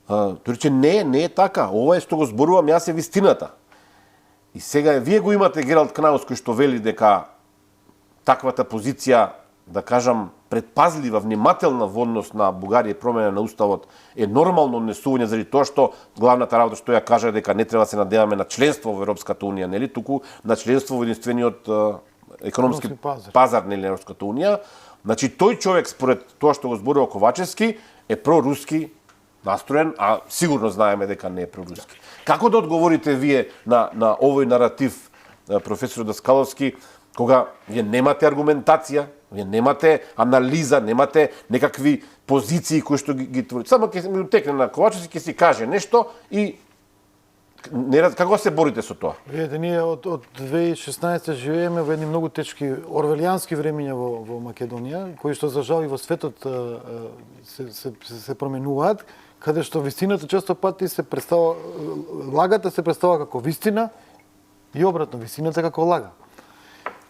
Тој рече не е така, ова е што го зборувам јас е вистината. И сега вие го имате Гералд Кнаус кој што вели дека таквата позиција, да кажам, предпазлива, внимателна во однос на Бугарија и промена на уставот е нормално однесување заради тоа што главната работа што ја кажа дека не треба да се надеваме на членство во Европската унија, нели, туку на членство во единствениот економски пазар нели на Европската унија. Значи тој човек според тоа што го зборува Ковачевски е проруски настроен, а сигурно знаеме дека не е проруски. Како да одговорите вие на овој наратив, професор Даскаловски, кога вие немате аргументација, вие немате анализа, немате некакви позиции кои што ги твори. Само ќе ми утекне на Ковачевски, ќе си каже нешто и како се борите со тоа? Видете, ние од 2016 живееме во едни многу тешки орвелијански времиња во Македонија, кои што за жал и во светот се променуваат, каде што вистината често пати се представува, лагата се представува како вистина и обратно, вистината како лага.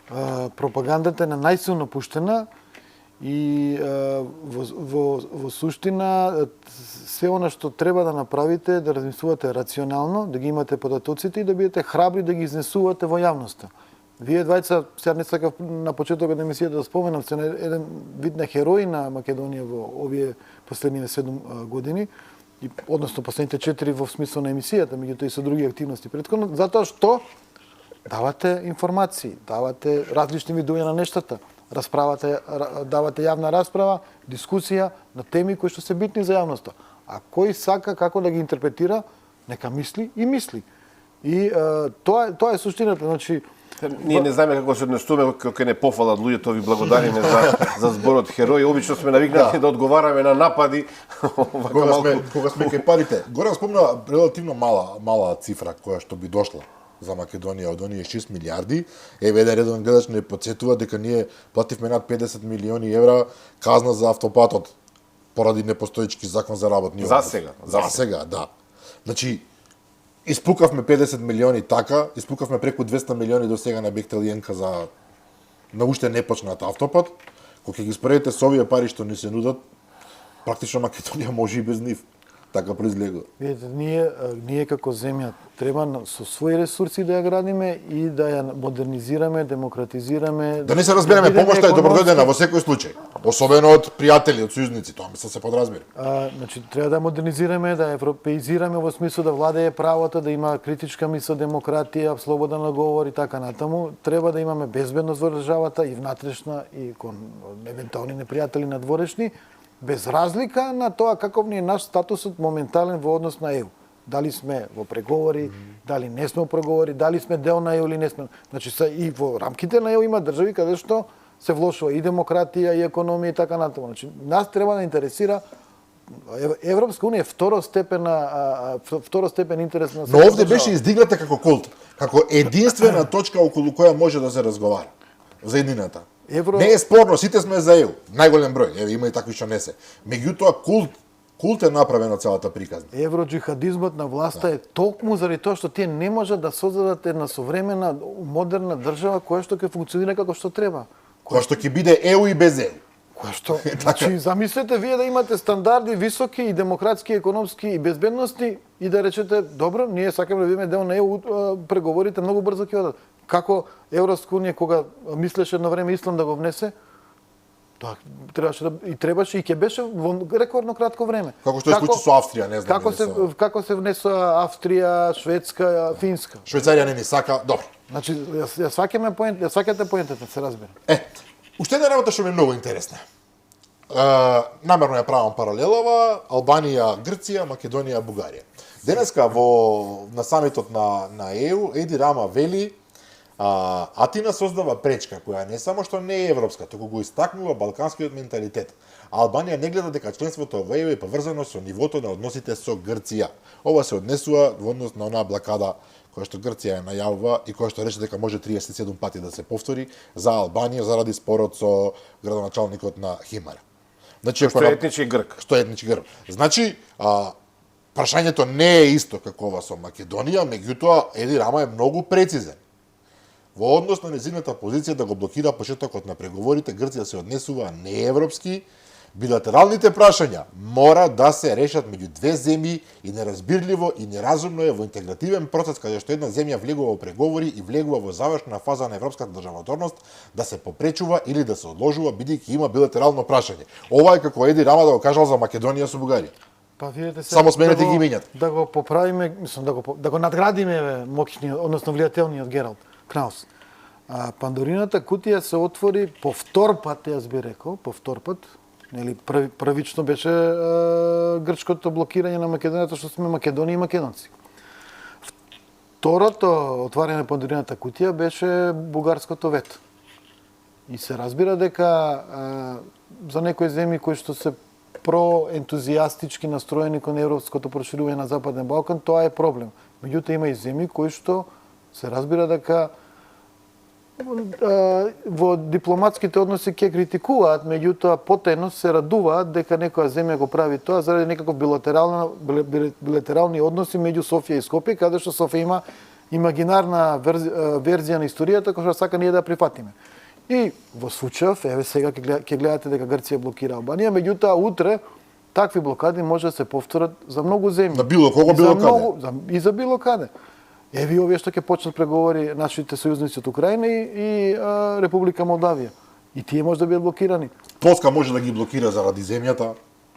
Пропагандата е на најсилно пуштена и во суштина се она што треба да направите да размислувате рационално, да ги имате податоците и да бидете храбри да ги изнесувате во јавноста. Вие двајца, сега не сакав на почетокот на емисијата да споменам, сте еден вид на херои на Македонија во овие последниве 7 години, и односно последните 4 во смисло на емисијата, меѓутоа и со други активности претходно, затоа што давате информации, давате различни видови на нештата, давате јавна расправа, дискусија на теми кои што се битни за јавноста. А кој сака како да ги интерпретира, нека мисли и мисли. И тоа е суштината, значи ние не знаеме како се однесуваме кога не пофалат луѓето, ви благодариме за зборот херои. Обично сме навикнати да одговараме на напади. Кога сме кај парите. Горан спомна релативно мала цифра која што би дошла за Македонија од оние 6 милиарди. Еве еден редовен гледач не потсетува дека ние плативме над 50 милиони евра казна за автопатот поради непостоечки закон за работни односи. За сега, да. Значи испукавме 50 милиони така, испукавме преку 200 милиони до сега на Бехтел Јенка за на уште не почнат автопат. Кога ќе ги споредите со овие пари што ни се нудат, практично Македонија може и без нив. Така произлегува. Видите, ние како земја треба со своји ресурси да ја градиме и да ја модернизираме, демократизираме. Да не се разбереме, бидеме помошта е економски- добродојдена во секој случај. Особено од пријатели, од сојузници, тоа мислам се подразбира. Значи, треба да модернизираме, да европеизираме во смисло да владее правото, да има критичка мисла, демократија, слободен говор и така натаму. Треба да имаме безбедност во државата и внатрешна и кон евентуални непријатели надворешни, без разлика на тоа каков ни е наш статусот моментален во однос на ЕУ. Дали сме во преговори, дали не сме во преговори, дали сме дел на ЕУ или не сме. Значи, и во рамките на ЕУ има држави каде што се влошува и демократија, и економија и така натаму. Значи, нас треба да интересира Европска унија е второстепен интерес на Но овде беше издигната како култ, како единствена точка околу која може да се разговара за едината. Не е спорно, сите сме за ЕУ, најголем број, еве има и такви што не се. Меѓутоа култ е направен од целата приказна. Евроджихадизмот на власта е токму заради тоа што тие не можат да создадат една современа, модерна држава која што ќе функционира како што треба. Која што ќе биде ЕУ и без ЕУ. Која што, значи, замислете вие да имате стандарди високи и демократски, економски и безбедности и да речете, добро, ние сакаме да бидеме дел на ЕУ, преговорите многу брзо ќе одат. Како Европска унија кога мислеше едно време Исланд да го внесе, тоа требаше и ќе беше во рекордно кратко време. Како што е случај со Австрија, не знам. Како се внесоа Австрија, Шведска, Финска. Швајцарија не ни сака, добро. Значи, ја сваќате поентата, се разбира. Уште една работа што ми е многу интересна. Намерно ја правам паралелава Албанија, Грција, Македонија, Бугарија. Денеска на самитот на ЕУ Еди Рама вели Атина создава пречка која не само што не е европска, туку го истакнува балканскиот менталитет. Албанија не гледа дека членството во ЕУ е поврзано со нивото на односите со Грција. Ова се однесува во однос на онаа блокада која што Грција ја најавува и која што рече дека може 37 пати да се повтори за Албанија заради спорот со градоначалникот на Химара. Значи, Што е етнички грк. Што е етнички грк. Значи, прашањето не е исто како ова со Македонија, меѓутоа Еди Рама е многу прецизен. Во однос на незината позиција да го блокира почетокот на преговорите, Грција се однесува неевропски. Билатералните прашања мора да се решат меѓу две земји и неразбирливо и неразумно е во интегративен процес каде што една земја влегува во преговори и влегува во завршна фаза на европската државотворност да се попречува или да се одложува бидејќи има билатерално прашање. Ова е како Еди Рама да го кажал за Македонија со Бугарија. Па видете се. Само сменете ги мењат. Да го поправиме, мислам да го надградиме моќниот, односно влијателниот Гералд Кнаус. Пандорината кутија се отвори по втор пат, јас би рекол, по втор пат. Нели првично беше грчкото блокирање на Македонијата што сме Македонија и македонци. Второто отварање на Пандорината кутија беше бугарското вето. И се разбира дека за некои земји кои што се проентузијастички настроени кон европското проширување на Западен Балкан, тоа е проблем. Меѓутоа има и земји кои што се разбира дека во дипломатските односи ќе критикуваат, меѓутоа потајно се радуваат дека некоја земја го прави тоа заради некаков билатерални односи меѓу Софија и Скопје, каде што Софија има имагинарна верзија на историјата која што сака ние да прифатиме. И во случајов, еве сега ќе гледате дека Грција блокира Албанија, меѓутоа утре такви блокади може да се повторат за многу земји. За било кого, било каде. И за било каде. Еви овие што ќе почнат преговори нашите сојузници од Украина и Република Молдавија. И тие може да бидат блокирани. Полска може да ги блокира заради земјата.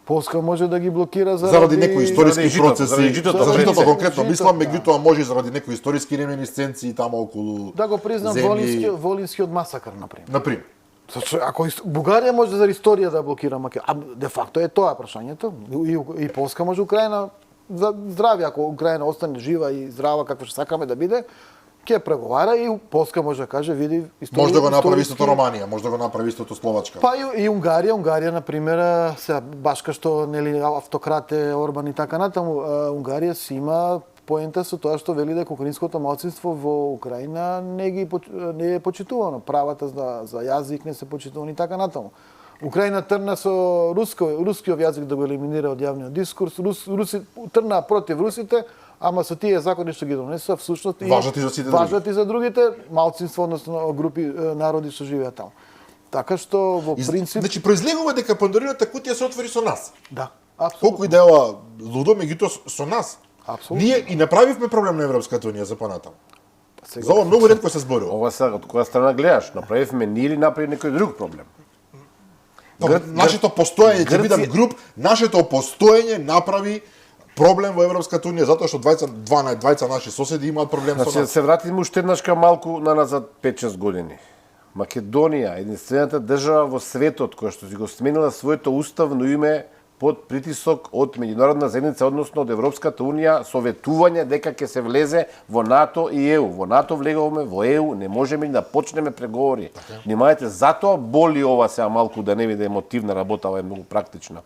Полска може да ги блокира заради некои историски процеси, заради житото конкретно мислам, меѓутоа може и заради некои историски реминисценции таму околу. Да го признам Волинскиот масакр например. Например. Ако Бугарија може заради историја да блокира Македонија, де факто е тоа прашањето. И Полска може Украина за здравје, ако Украина остане жива и здрава како што сакаме да биде, ќе преговара и Полска може да каже, види историја. Може да го направи истото Романија, може да го направи истото Словачка. Па и Унгарија на пример, се баш кај што нели автократ е Орбан и така натаму, Унгарија си има поента со тоа што вели дека украинското малцинство во Украина не е почитувано, правата за јазик не се почитувани и така натаму. Украина трна со рускиот јазик да го елиминира од јавниот дискурс, руси трна против русите, ама со тие закони што ги донесува всушност важат и за сите важат и за другите малцинства, односно групи народи што живеат таму. Така што во принцип Значи произлегува дека Пандорината кутија се отвори со нас. Да. Колку и дела лудо, меѓутоа со нас. Апсолутно. Ние и направивме проблем на Европската унија за понатаму. Сега- За ова многу ретко се зборува. Ова сега, од која страна гледаш? Направивме ние или направи некој друг проблем? Нашето постоење, ќе бидам Грција- груп, нашето постоење направи проблем во Европската унија затоа што двајца наши соседи имаат проблем со Значи, нас. се вратиме уште еднашка малку назад 5-6 години. Македонија, единствената држава во светот која што си го сменила своето уставно име под притисок од меѓународна заедница, односно од Европската унија, советување дека ќе се влезе во НАТО и ЕУ. Во НАТО влегуваме, во ЕУ не можеме да почнеме преговори. Внимавајте, затоа боли ова сега малку да не биде емотивна работа, ова е многу практична.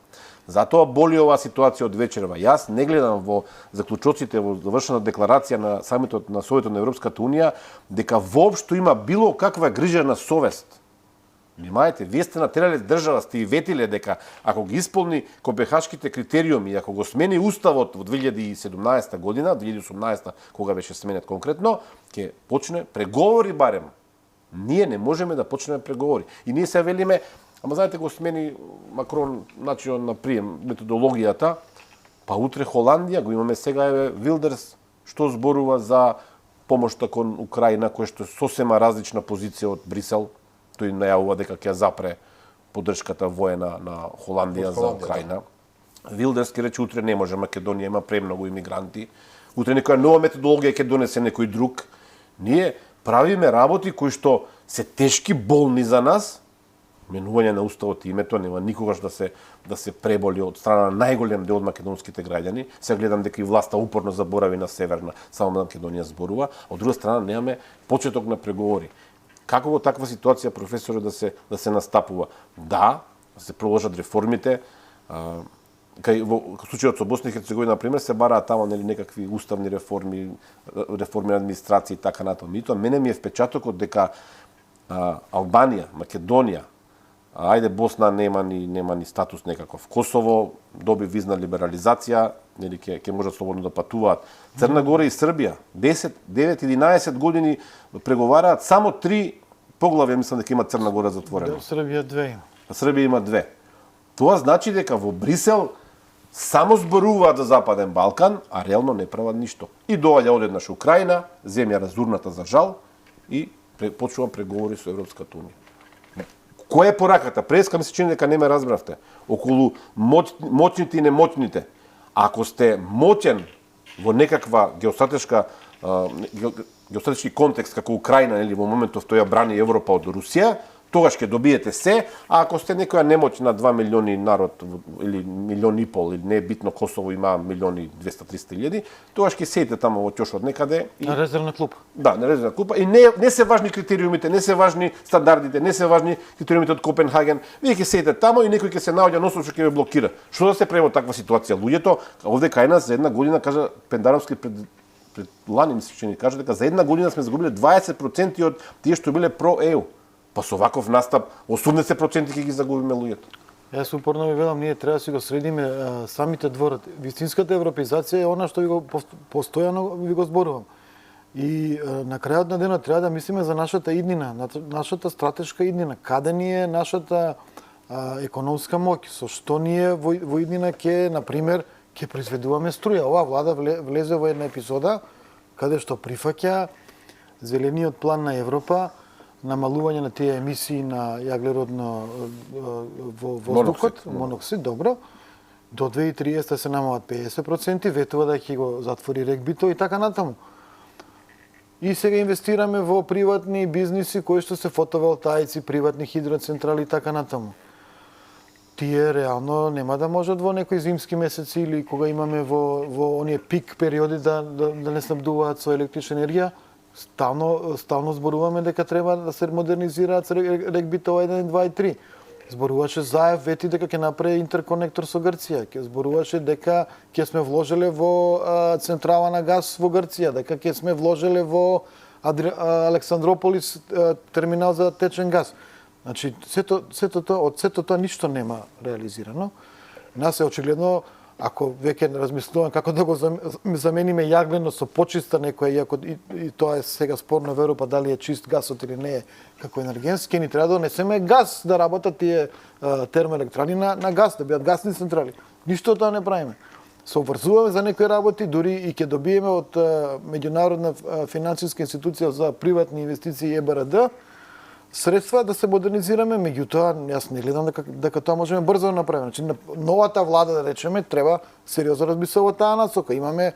Затоа боли оваа ситуација од вечерва. Јас не гледам во заклучоците во завршена декларација на самитот на Советот на Европската унија дека воопшто има било каква грижа на совест. Внимајте, вие сте натерале држава, сте и ветиле дека ако ги исполни копенхашките критериуми и ако го смени уставот во 2017 година, 2018 кога беше сменет конкретно, ќе почне преговори барем. Ние не можеме да почнеме преговори. И ние се велиме, ама знаете го смени Макрон начинот на прием, методологијата, па утре Холандија, го имаме сега е Вилдерс, што зборува за помошта кон Украина, која што е сосема различна позиција од Брисел. Тој најавува дека ќе запре поддршката воена на Холандија за Украина. Вилдерс ке рече утре не може, Македонија има премногу имигранти. Утре некоја нова методологија ќе донесе некој друг. Ние правиме работи кои што се тешки, болни за нас. Менување на уставот и името нема никогаш да се преболи од страна на најголем дел од македонските граѓани. Се гледам дека и власта упорно заборави на Северна, само Македонија зборува, од друга страна немаме почеток на преговори. Како во таква ситуација, професоре, да се настапува? Да се проложат реформите. Кај во случајот со Босна и Херцеговина, например, се бараат таму некакви уставни реформи, реформи на администрација и така натаму. Меѓутоа, мене ми е впечатокот дека Албанија, Македонија, ајде Босна нема ни статус некаков. Косово доби визна либерализација, нели ќе можат слободно да патуваат. Црна Гора и Србија 10, 9, 11 години преговараат, само 3 поглавја мислам дека има Црна Гора затворено. Србија 2 има. Србија има 2. Тоа значи дека во Брисел само зборуваат за Западен Балкан, а реално не прават ништо. И доаѓа одеднаш Украина, земја разурната за жал и почнува преговори со Европската унија. Која е пораката? Преска ми се чини дека не ме разбравте. Околу моćните и неmoćните. Ако сте моќен во некаква геостратешки контекст како Украина, нели во моментов тој ја брани Европа од Русија, тогаш ќе добиете се, а ако сте некоја немоćна 2 милиони народ или милион и пол, или не е битно, Косово има милиони 200-300 илјади, тогаш ќе седите таму во ќошот некаде и На резервна клупа. да, на резервна клупа и не се важни критериумите, не се важни стандардите, не се важни критериумите од Копенхаген. Вие ќе седите таму и некој ќе се наоѓа носот што ќе ве блокира. Што да се прави во таква ситуација? Луѓето овде кај нас за една година, кажа Пендаровски пред лани ми се чини, кажа дека за една година сме загубиле 20% од тие што биле про ЕУ. Па со ваков настап 80% ќе ги загубиме луѓето. Јас упорно ви велам, ние треба да си го средиме самите дворот. Вистинската европеизација е она што ви го постојано ви го зборувам. И на крајот на денот треба да мислиме за нашата иднина, нашата стратешка иднина, каде ни е нашата економска моќ, со што ние во иднина ќе, например, ќе произведуваме струја. Оваа влада влезе во една епизода каде што прифаќа зелениот план на Европа, намалување на тие емисии на јаглеродно во воздухот, моноксид, добро. До 2030 се намалат 50%, ветува да ќе го затвори регбито и така натаму. И сега инвестираме во приватни бизниси кои што се фотоволтаици, приватни хидроцентрали и така натаму. Тие реално нема да можат во некои зимски месеци или кога имаме во оние пик периоди да не снабдуваат со електрична енергија. Стално зборуваме дека треба да се модернизираат регбитова 1, 2 и 3. Зборуваше Заев вети дека ќе направи интерконектор со Грција, ќе зборуваше дека ќе сме вложеле во централа на газ во Грција, дека ќе сме вложеле во Александрополис терминал за течен газ. Значи, од сето тоа ништо нема реализирано. Нас е очигледно, ако веќе размислуваме како да го замениме јаглено со почиста некоја, иако и тоа е сега спорно во Европа дали е чист гасот или не е како енергенски, ни треба да донесеме газ да работат тие термоелектрани на газ, да бидат гасни централи. Ништо од тоа не правиме. Се обврзуваме за некои работи, дури и ќе добиеме од меѓународна финансиска институција за приватни инвестиции ЕБРД средства да се модернизираме, меѓутоа јас не гледам дека тоа можеме брзо да направиме. Значи новата влада, да речеме, треба сериозно размислува во таа насока. Имаме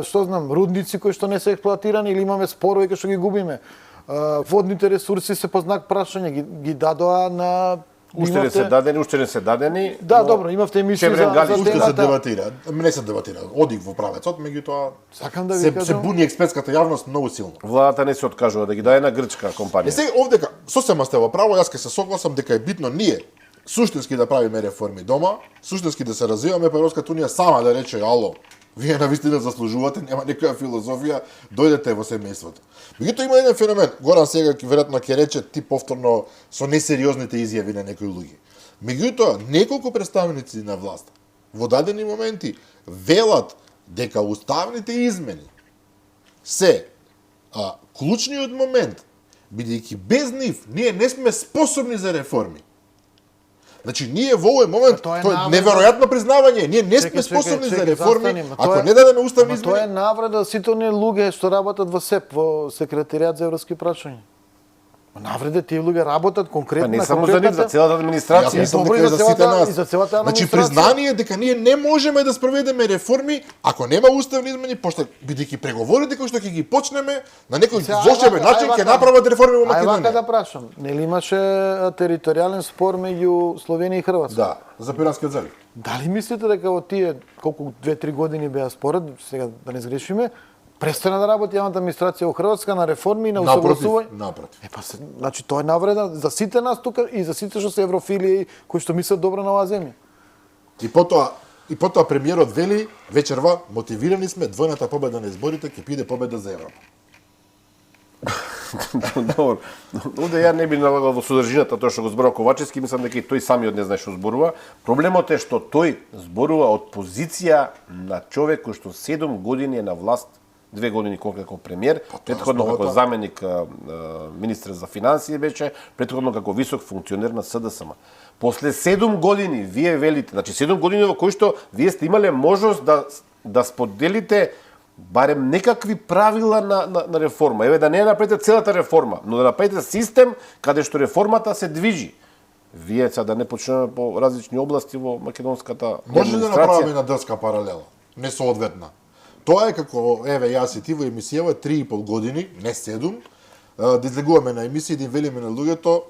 што знам, рудници кои што не се експлоатирани или имаме спорови кои што ги губиме. Водните ресурси се по знак прашање, ги дадоа на Уште не се дадени, уште не се дадени. Да, добро, имавте емисија за Уште се темата. дебатира. Не се дебатира. Одих во правецот, меѓутоа Сакам да ви се кажам. буни експертската јавност многу силно. Владата не се откажува да ги даде на грчка компанија. Сега овдека сосема сте во право, јас ќе се согласам дека е битно ние суштински да правиме реформи дома, суштински да се развиваме, па Европската унија сама да рече ало, вие навистина заслужувате, нема некоја филозофија, дојдете во семејството. Меѓутоа има еден феномен, Горан сега веројатно ќе рече ти повторно со несериозните изјави на некои луѓе. Меѓутоа, неколку представници на власт во дадени моменти велат дека уставните измени се клучниот момент, бидејќи без нив ние не сме способни за реформи. Значи, ние во овој момент, тоа е тоа е навреда. неверојатно признавање, ние не сме способни за реформи, застанем. ако не дадеме уставни Тоа е измени. навреда сите оние луѓе што работат во СЕП, во Секретаријат за европски прашања. Навреда тие луѓе работат Па конкретно не само за нив, за целата Јас администрација. мислам добро, дека и за за сите целата- нас. и за целата Значи, администрација. признание дека ние не можеме да спроведеме реформи ако нема уставни измени, пошто бидејќи преговорите кои што ќе ги почнеме на некој Сега, волшебен ај начин ќе вака. направат реформи во Ај вака Македонија. да прашам, нели имаше територијален спор меѓу Словенија и Хрватска? Да, за Пиранскиот залив. Дали мислите дека во тие колку 2-3 години беа според, сега да не сгрешиме, престана да работи јавната администрација во Хрватска на реформи и на усогласување? Напротив. Значи тоа е навреда за сите нас тука и за сите што се еврофили и кои што мислат добро на оваа земја. И потоа премиерот вели вечерва мотивирани сме, двојната победа на изборите ќе биде победа за Европа. Добро. Овде ја не би налагал во содржината тоа што го зборува Ковачевски, мислам дека и тој самиот не знае што зборува. Проблемот е што тој зборува од позиција на човек кој што 7 години е на власт, 2 години како премиер, претходно како заменик министер за финансии беше, претходно како висок функционер на СДСМ. После 7 години вие велите, значи 7 години во кои што вие сте имале можност да споделите барем некакви правила на реформа. Еве да не направите целата реформа, но да направите систем каде што реформата се движи. Вие сега да не почнеме по различни области во македонската Може да направиме една дрска паралела, несоодветна. Тоа е како, еве, јас и ти во емисијава 3,5 години, не 7, да излегуваме на емисија и да им велиме на луѓето,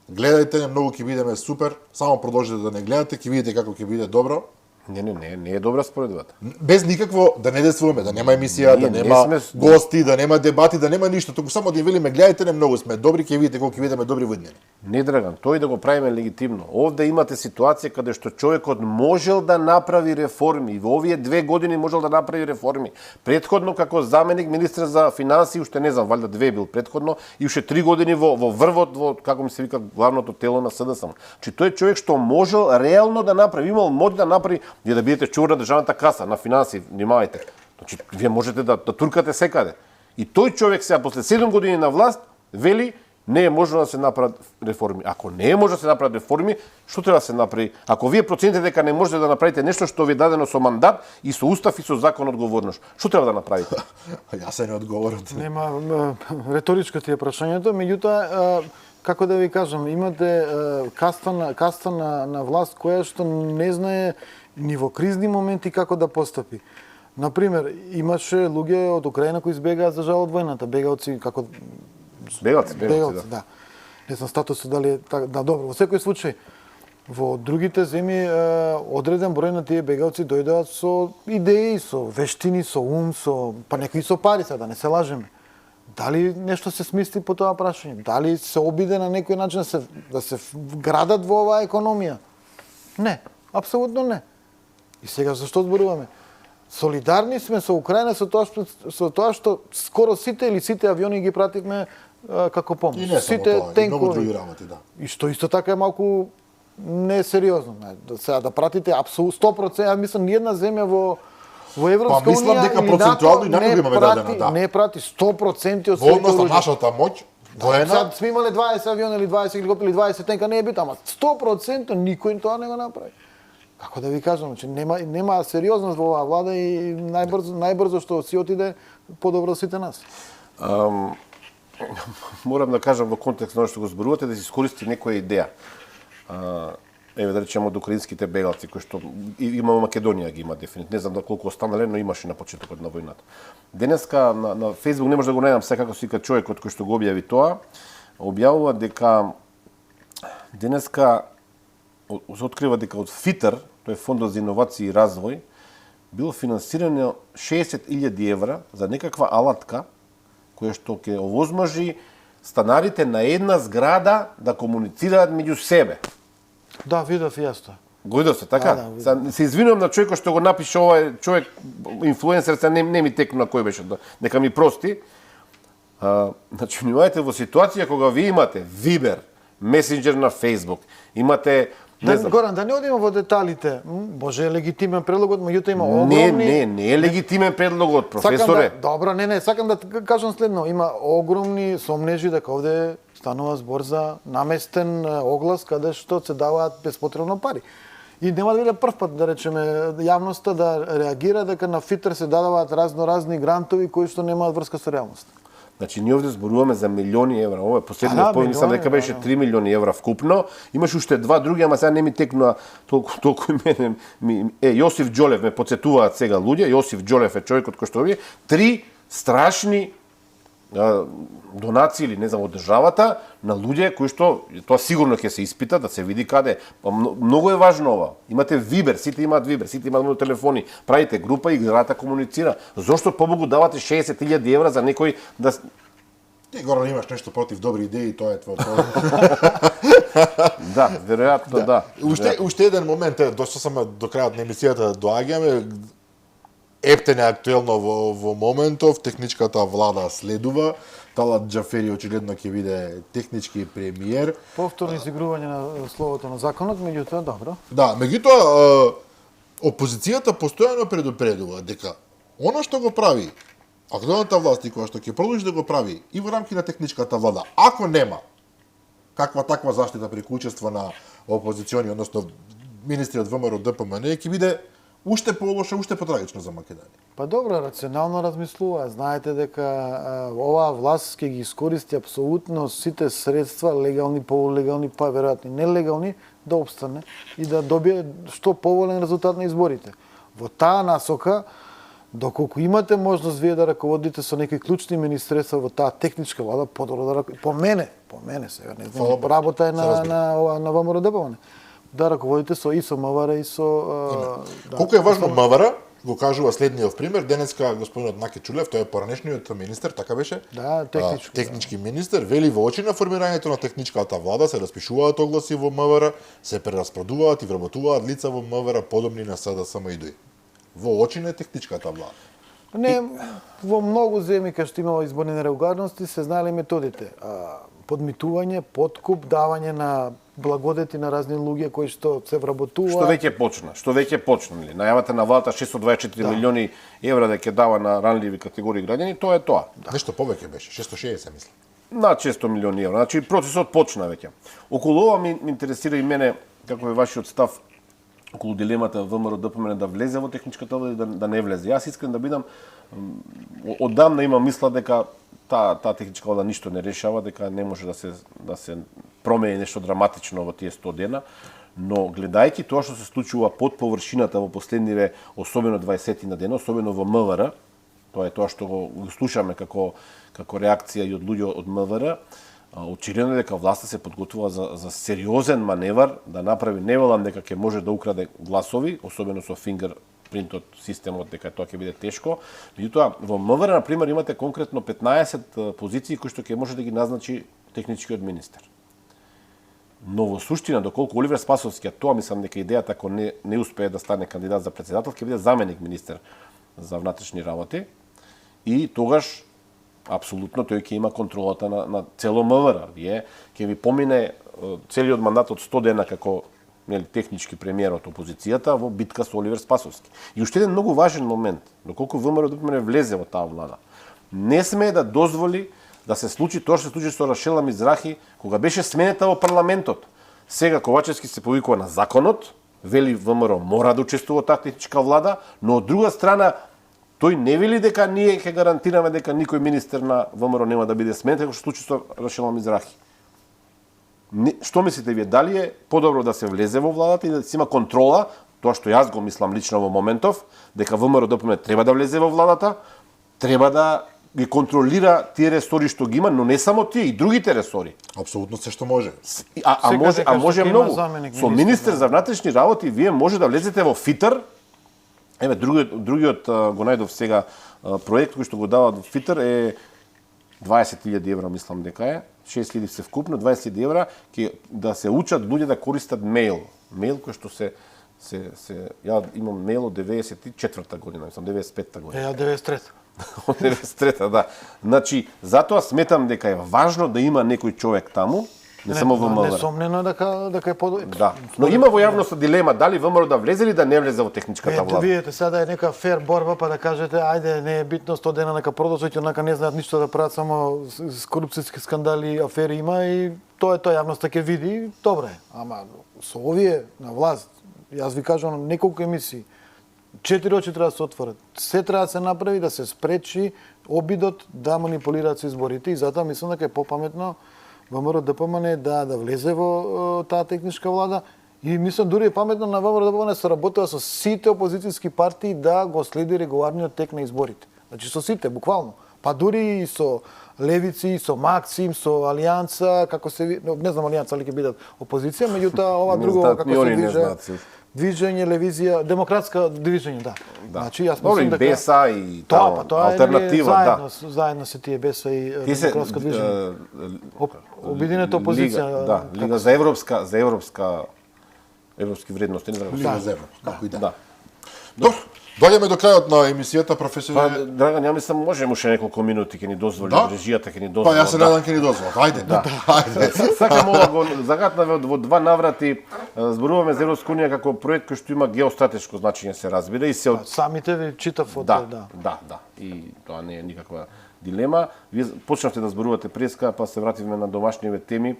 гледајте, многу ќе бидеме супер, само продолжете да не гледате, ќе видите како ќе биде добро. Не е добра споредбата. Без никакво да не действуваме, да нема емисија, Ние да не нема сме- гости, да нема дебати, да нема ништо, туку само да им велиме гледајте, не многу сме добри, ќе видите колку ќе бидеме добри во иднина. Не, Драган, тој да го правиме легитимно. Овде имате ситуација каде што човекот можел да направи реформи. И во овие 2 години можел да направи реформи. Претходно како заменик министер за финансии, уште не знам, валјда 2 бил претходно, и уште 3 години во врвот, во, како ми се вика, главното тело на СДСМ. Значи, тој е човек што можел реално да направи, имал моќ да направи, вие да бидете чувар на државната каса, на финансии, внимавајте. Значи, вие можете да туркате секаде. И тој човек сега, после 7 години на власт, вели, не е можно да се направат реформи. Ако не е може да се направат реформи, што треба да се направи? Ако вие процените дека не можете да направите нешто што ви е дадено со мандат и со устав и со закон одговорност, што треба да направите? Јас се не одговорот. Нема реторичко ти е прашањето, меѓутоа како да ви кажам, имате каста на власт која што не знае ни во кризни моменти како да постапи. Например, имаше луѓе од Украина кои избегаа за жал од војната, бегаоци како Бегалци, да. Не знам статусот дали е така, да, добро, во секој случај. Во другите земји одреден број на тие бегалци дојдоа со идеи, со вештини, со ум, па некои со пари, да не се лажеме. Дали нешто се смисли по тоа прашање? Дали се обиде на некој начин да се градат во оваа економија? Не, апсолутно не. И сега зашто зборуваме? Солидарни сме со Украина со тоа што скоро сите или сите авиони ги пративме како помош. И не само Сите тоа, и многу тенкови. други работи, да. И што исто така е малку несериозно. Сега да пратите апсолутно 100%, ја мислам ниједна земја во Европска Па, мислам унија дека или процентуално и НАТО некога имаме дадена, да. Не прати 100% од Во однос на луѓе. нашата моќ, воена, Сега сме имале 20 авиона или 20 хеликоптери или 20 тенка, не е битно, ама 100% никој тоа не го направи. Како да ви кажам, че нема сериозност во оваа влада и најбрзо што си отиде подобро сите нас. Морам да кажам во контекст на што го зборувате да се искористи некоја идеја. Еве да речеме од украинските бегалци кои што има во Македонија ги има дефинитивно. Не знам да колку останале, но имаше на почетокот на војната. Денеска на Facebook не може да го најдам секако сика човекот кој што го објави тоа, објавува дека денеска се открива дека од ФИТР, тој е Фондот за иновации и развој, било финансирано 60.000 евра за некаква алатка која што ќе овозможи станарите на една зграда да комуницираат меѓу себе. Да, видов и јас тоа. Го видов се, така? Се извинувам на човекот што го напише овој човек, инфлуенсер, не ми текна кој беше, нека ми прости. Значи, внимавајте во ситуација кога ви имате Viber, месенџер на Facebook, имате Горан, да не одиме во деталите. Може е легитимен предлогот, меѓутоа има огромни... Не е легитимен предлогот, професоре. Добро, сакам да кажам следно. Има огромни сомнежи дека овде станува збор за наместен оглас каде што се даваат безпотребно пари. И нема да биде прв пат, да речеме, јавноста да реагира дека на ФИТР се дадуваат разни грантови кои што немаат врска со реалноста. Значи, ние овде зборуваме за милиони евра. Ова последниот помислам дека беше 3 милиони евра вкупно. Имаше уште два други, ама сега не ми текнува толку имене. Јосиф Џолев ме потсетуваат сега луѓе. Јосиф Џолев е човекот кој што овие 3 страшни донации или не знам од државата на луѓе кои што тоа сигурно ќе се испита да се види каде. Многу е важно ова. Имате Viber, сите имаат Viber, сите имаат телефони, правите група и играта комуницира. Зошто побогу давате 60.000 евра за некој да Ти Горан имаш нешто против добри идеи, тоа е твоето. Да, веројатно да. Уште еден момент, доста саме до крајот на емисијата доаѓаме. Ептен е актуелно во моментов, техничката влада следува. Талат Џафери очигледно ќе биде технички премиер. Повторно изигрување на словото на законот, меѓутоа добро. Да, меѓутоа опозицијата постојано предупредува дека она што го прави актуелната власт и која што ќе продолжи да го прави и во рамки на техничката влада, ако нема каква таква заштита преку учество на опозициони, односно министри од ВМРО ДПМН, ќе биде уште полоша, уште потрагично за Македонија. Па добро, рационално размислува. Знаете дека оваа власт ќе ги искористи апсолутно сите средства, легални, полулегални, па веројатно нелегални, да обстане и да добие што поволен резултат на изборите. Во таа насока, доколку имате можност вие да раководите со некои клучни министерства во таа техничка влада, подобро да по мене сега, не знам, работа е на ВМРО ДПМН. Да раководите и со МВР и со... Колку е важно МВР, го кажува следниот пример. Денеска господинот Наки Чулев, тој е поранешниот министер, така беше? Да, технички министер, вели во очи на формирањето на техничката влада се распишуваат огласи во МВР, се прераспредуваат и вработуваат лица во МВР подобни на СДСМ и ДОИ. Во очи на техничката влада. Не, во многу земји кај што имало изборни нерегуларности се знаеле методите. Подмитување, подкуп, давање на благодети на разни луѓе кои што се вработуваат. Што веќе почна, нели? Најавата на владата 624 милиони евра да ќе дава на ранливи категории граѓани, тоа е тоа. Нешто повеќе беше, 660 мислам. На 600 милиони евра. Значи процесот почна веќе. Околу ова ми интересира и мене како е вашиот став околу дилемата ВМРО ДПМН да влезе во техничката влада и да не влезе. Јас искрен да бидам оддамна имам мисла дека таа техничка влада ништо не решава, дека не може да се промени нешто драматично во тие 100 дена, но гледајќи тоа што се случува под површината во последниве, особено 20 на дена, особено во МВР, тоа е тоа што го слушаме како реакција и од луѓе од МВР, очигледно дека власта се подготвува за сериозен маневар да направи, не велам дека ќе може да украде гласови, особено со фингерпринтот системот, дека тоа ќе биде тешко. Меѓутоа, во МВР, на пример, имате конкретно 15 позиции кои што ќе може да ги назначи техничкиот министер. Но во суштина, доколку Оливер Спасовски, тоа мислам дека идејата ако не успее да стане кандидат за претседател, ќе биде заменик министер за внатрешни работи и тогаш апсолутно тој ќе има контролата на цело МВР. Вие ќе ви помине целиот мандат од 100 дена како технички премиер од опозицијата во битка со Оливер Спасовски. И уште еден многу важен момент, доколку ВМРО ДПМН влезе во таа влада, не смее да дозволи да се случи тоа што се случи со Рашела Мизрахи кога беше сменета во парламентот. Сега Ковачевски се повикува на законот, вели ВМРО мора да учествува таа техничка влада, но од друга страна тој не вели дека ние ќе гарантираме дека никој министер на ВМРО нема да биде сменет, како што случи со Рашела Мизрахи. Што мислите вие, дали е подобро да се влезе во владата и да се има контрола, тоа што јас го мислам лично во моментов, дека ВМРО ДПМН треба да влезе во владата, треба да ги контролира тие ресори што ги има, но не само тие, и другите ресори. Апсолутно се што може. Може многу. Со министер за внатрешни работи вие може да влезете во ФИТР. Еве другиот го најдов сега проект кој што го даваат во ФИТР е 20.000 евра, мислам дека е. 6.000 се вкупно, 20.000 евра ќе да се учат луѓе да користат мејл. Мејл кој што се ја имам мејл од 94-та година, мислам 95-та година. Ја 93-та. Од 93-та, да. Значи, затоа сметам дека е важно да има некој човек таму, не само ВМРО. Несомнено дека е подобро. Да. Но има во јавноста дилема дали ВМРО да влезе или да не влезе во техничката влада. Видите, сега е нека фер борба, па да кажете, ајде, не е битно 100 дена нека продолжат, онака не знаат ништо да прават, само с корупцијски скандали, афери има и тоа јавноста ќе види, добре. Ама со овие на власт, јас ви кажам неколку емисии, 4 очи треба да се отворат. Се треба да се направи да се спречи обидот да манипулираат со изборите и затоа мислам дека е попаметно ВМРО ДПМН да влезе во таа техничка влада и мислам дури е паметно на ВМРО ДПМН се работува со сите опозицијски партии да го следи регуларниот тек на изборите. Значи со сите, буквално. Па дури и со Левици, со Максим, со Алијанса, како се не знам Алијанса ли ќе бидат опозиција, меѓутоа ова друго како се движи. Движење, левизија, демократска движење, да. Значи јас мислам дека Беса и тоа алтернатива, заедно се тие Беса и демократска движење. Обединета опозиција, да, Лига за европски вредности, не знам. Лига за Европа, како и да. Добро, доаѓаме до крајот на емисијата, професор. Па, Драган, ја мислам можеме уште неколку минути ќе ни дозволи, режијата ќе ни дозволи. Па јас се надам ќе ни дозволи. Ајде, ајде. Сакам ова го загатнаве во два наврати. Зборуваме за Европска унија како проект кој што има геостратешко значење, се разбира и се самите ви читав од да. И тоа не е никаква дилема. Вие почнавте да зборувате преска, па се вративме на домашниве теми.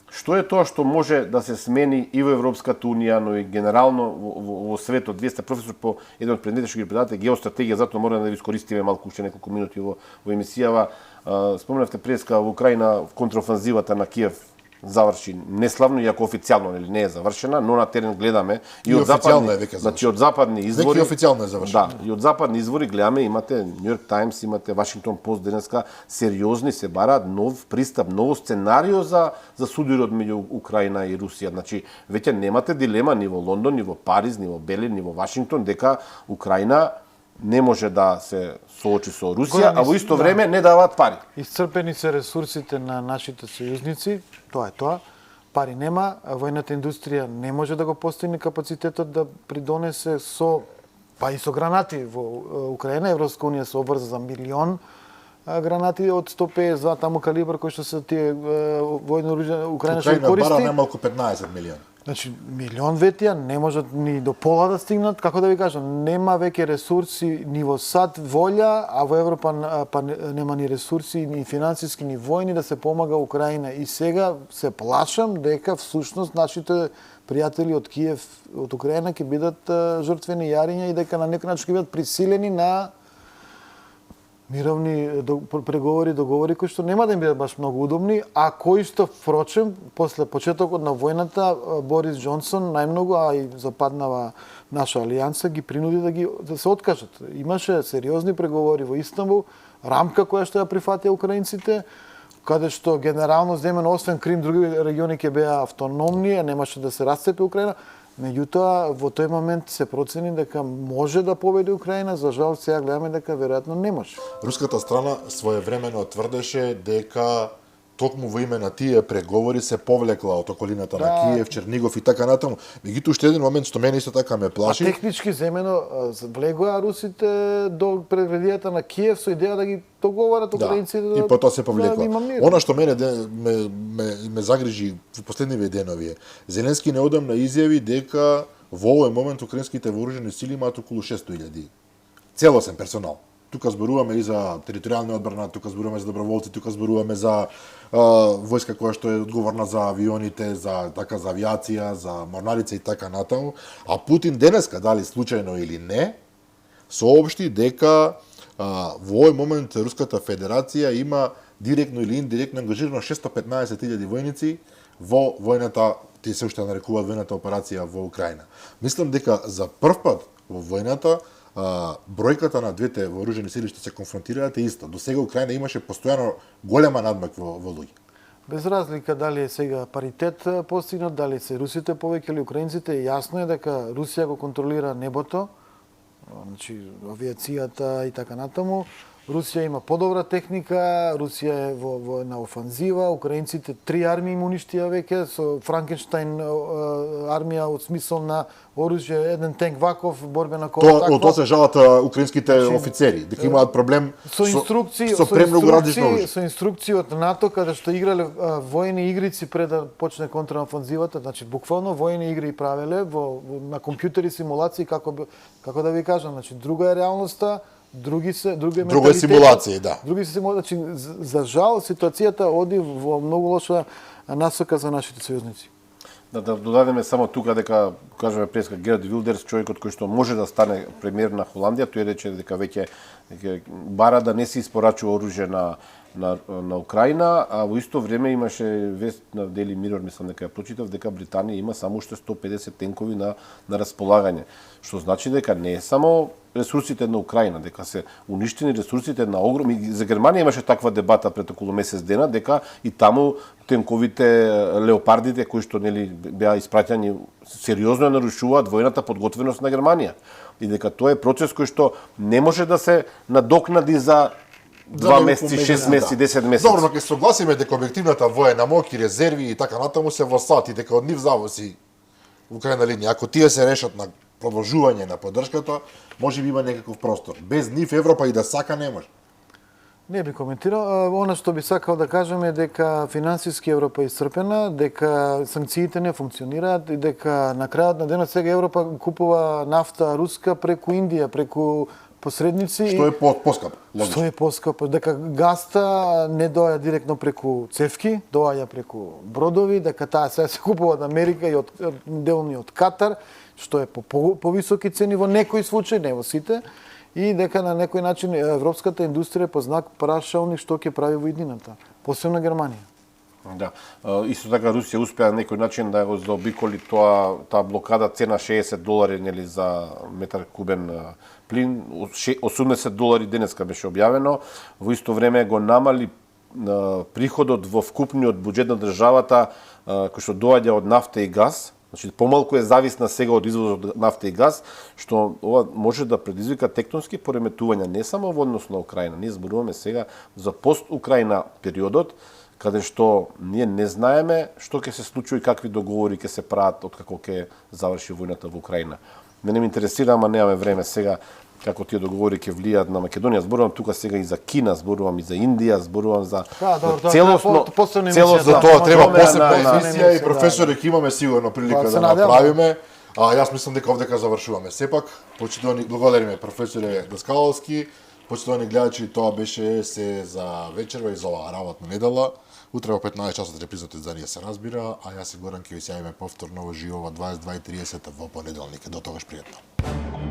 Што е тоа што може да се смени и во Европската унија, но и генерално во светот? Вие сте професор по еден од предмети што ги предавате геостратегија, затоа мора да ви искористиме малку уште неколку минути во емисијава. Спомнавте преска во Украина контраофанзивата на Киев заврши неславно, иако официјално не е завршена, но на терен гледаме и од западни, значи од западни извори. Веќе официјално е завршена. Да, и од западни извори гледаме, имате Нью Йорк Таймс, имате Вашингтон Пост денеска, сериозни се бараат нов пристап, ново сценарио за судирот меѓу Украина и Русија. Значи, веќе немате дилема ни во Лондон, ни во Париз, ни во Белин, ни во Вашингтон дека Украина не може да се соочи со Русија, а во исто време не даваат пари. Исцрпени се ресурсите на нашите сојузници, тоа е тоа. Пари нема, војната индустрија не може да го постигне капацитетот да придонесе па и со гранати во Украина. Европска унија се обврза за 1 милион гранати од 152 таму калибар кои што се тие војно оружје Украина што користи. Украина бара немалку 15 милиони. Значи, милион ветија не можат ни до пола да стигнат, како да ви кажам, нема веќе ресурси ни во САД волја, а во Европа нема ни ресурси ни финансиски ни војни да се помага Украина. И сега се плашам дека всушност нашите пријатели од Киев, од Украина ќе бидат жртвени јариња и дека на некој начин ќе бидат присилени на мировни преговори, договори кои што нема да им бидат баш многу удобни, а кои што впрочем после почетокот на војната Борис Џонсон најмногу, а и западнава наша алијанса ги принуди да се откажат. Имаше сериозни преговори во Истанбул, рамка која што ја прифатија украинците, каде што генерално земено освен Крим други региони ќе беа автономни, немаше да се расцепи Украина. Меѓутоа, во тој момент се процени дека може да победи Украина, за жал сега гледаме дека веројатно не може. Руската страна своевремено тврдеше дека токму во име на тие преговори се повлекла од околината на Киев, Чернигов и така натаму. Меѓутоа уште еден момент што мене исто така ме плаши. Технички земено влегоа русите до предградијата на Киев со идеја да ги договарат украинците и потоа се повлекла. Да Она што мене ме загрижи во последниве денови е Зеленски неодамна изјави дека во овој момент украинските вооружени сили имаат околу 600.000 целосен персонал. тука зборуваме и за територијална одбрана, тука зборуваме за доброволци, тука зборуваме за војска која што е одговорна за авионите, за авиација, за морнарица и така натаму, а Путин денеска, дали случајно или не, соопшти дека во овој момент Руската Федерација има директно или индиректно ангажирано 615.000 војници во војната, тие се уште нарекуваат војната операција во Украина. Мислам дека за прв пат во војната бројката на двете вооружени сили што се конфронтираат е иста. До сега Украина имаше постојано голема надмак во луѓе. Без разлика дали е сега паритет постигнат, дали се русите повеќе или украинците, јасно е дека Русија го контролира небото, значи авиацијата и така натаму. Русија има подобра техника, Русија е во една офанзива, украинците 3 армии им уништија веќе, со Франкенштајн армија од смисол на оружје, еден тенк Ваков, борбена кола таква. Тоа се жалат украинските офицери, дека имаат проблем со инструкции, со премногу различно оружје. Со инструкции од НАТО каде што играле војни игрици пред да почне контраофанзивата, значи буквално војни игри правеле на компјутери симулации како да ви кажам, значи друга е реалноста. Друго е симулација, да. Други се симулација, значи за жал ситуацијата оди во многу лоша насока за нашите сојузници. Да додадеме само тука дека кажеме преска Герт Вилдерс, човекот кој што може да стане премиер на Холандија, тој рече дека веќе бара да не се испорачува оружје на Украина, а во исто време имаше вест на Дели Мирор, мислам дека ја прочитав, дека Британија има само уште 150 тенкови на располагање, што значи дека не е само ресурсите на Украина, дека се уништени ресурсите на огромни. За Германија имаше таква дебата пред околу месец дена, дека и таму тенковите леопардите кои што нели беа испраќани сериозно нарушуваат војната подготвеност на Германија. И дека тоа е процес кој што не може да се надокнади за 2 месеци, 6 месеци, 10 месеци. Добро, но ќе согласиме дека објективната воена моќ и резерви и така натаму се во САД и дека од нив зависи во крајна линија. Ако тие се решат на продолжување на поддршката, може би има некаков простор. Без нив Европа и да сака не може. Не би коментирал. Она што би сакал да кажам е дека финансиски Европа е исцрпена, дека санкциите не функционираат и дека на крајот на денот сега Европа купува нафта руска преку Индија, преку посредници. Што е поскапо. Што е поскапо. Дека гаста не доаѓа директно преку цевки, доаѓа преку бродови, дека таа се купува од Америка и од делни од Катар, што е по повисоки цени во некои случаи, не во сите, и дека на некој начин европската индустрија по знак прашални што ќе прави во иднината, посебно Германија. Да. Исто така Русија успеа на некој начин да го заобиколи таа блокада, цена $60 нели за метар кубен плин, $80 денеска беше објавено. Во исто време го намали приходот во вкупниот буџет на државата кој што доаѓа од нафта и газ. Значи, помалку е зависна сега од извозот од нафта и газ, што ова може да предизвика тектонски пореметувања не само во однос на Украина. Ние зборуваме сега за пост-Украина периодот, каде што ние не знаеме што ќе се случи и какви договори ќе се прават од како ќе заврши војната во Украина. Мене ме интересира, ама немаме време сега како тие договори ќе влијаат на Македонија. Зборувам тука сега и за Кина, зборувам и за Индија, зборувам за целосно за тоа треба посебна емисија и професоре ќе имаме сигурно прилика да направиме. Јас мислам дека овдека завршуваме. Сепак, почитувани, благодариме професоре Даскаловски, почитувани гледачи, тоа беше се за вечерва и за оваа работна недела. Утре во 15 часот репризното издание се разбира, а јас и Горан ќе ви се јавиме повторно во живо во 22:30 во понеделник. До тогаш пријатно.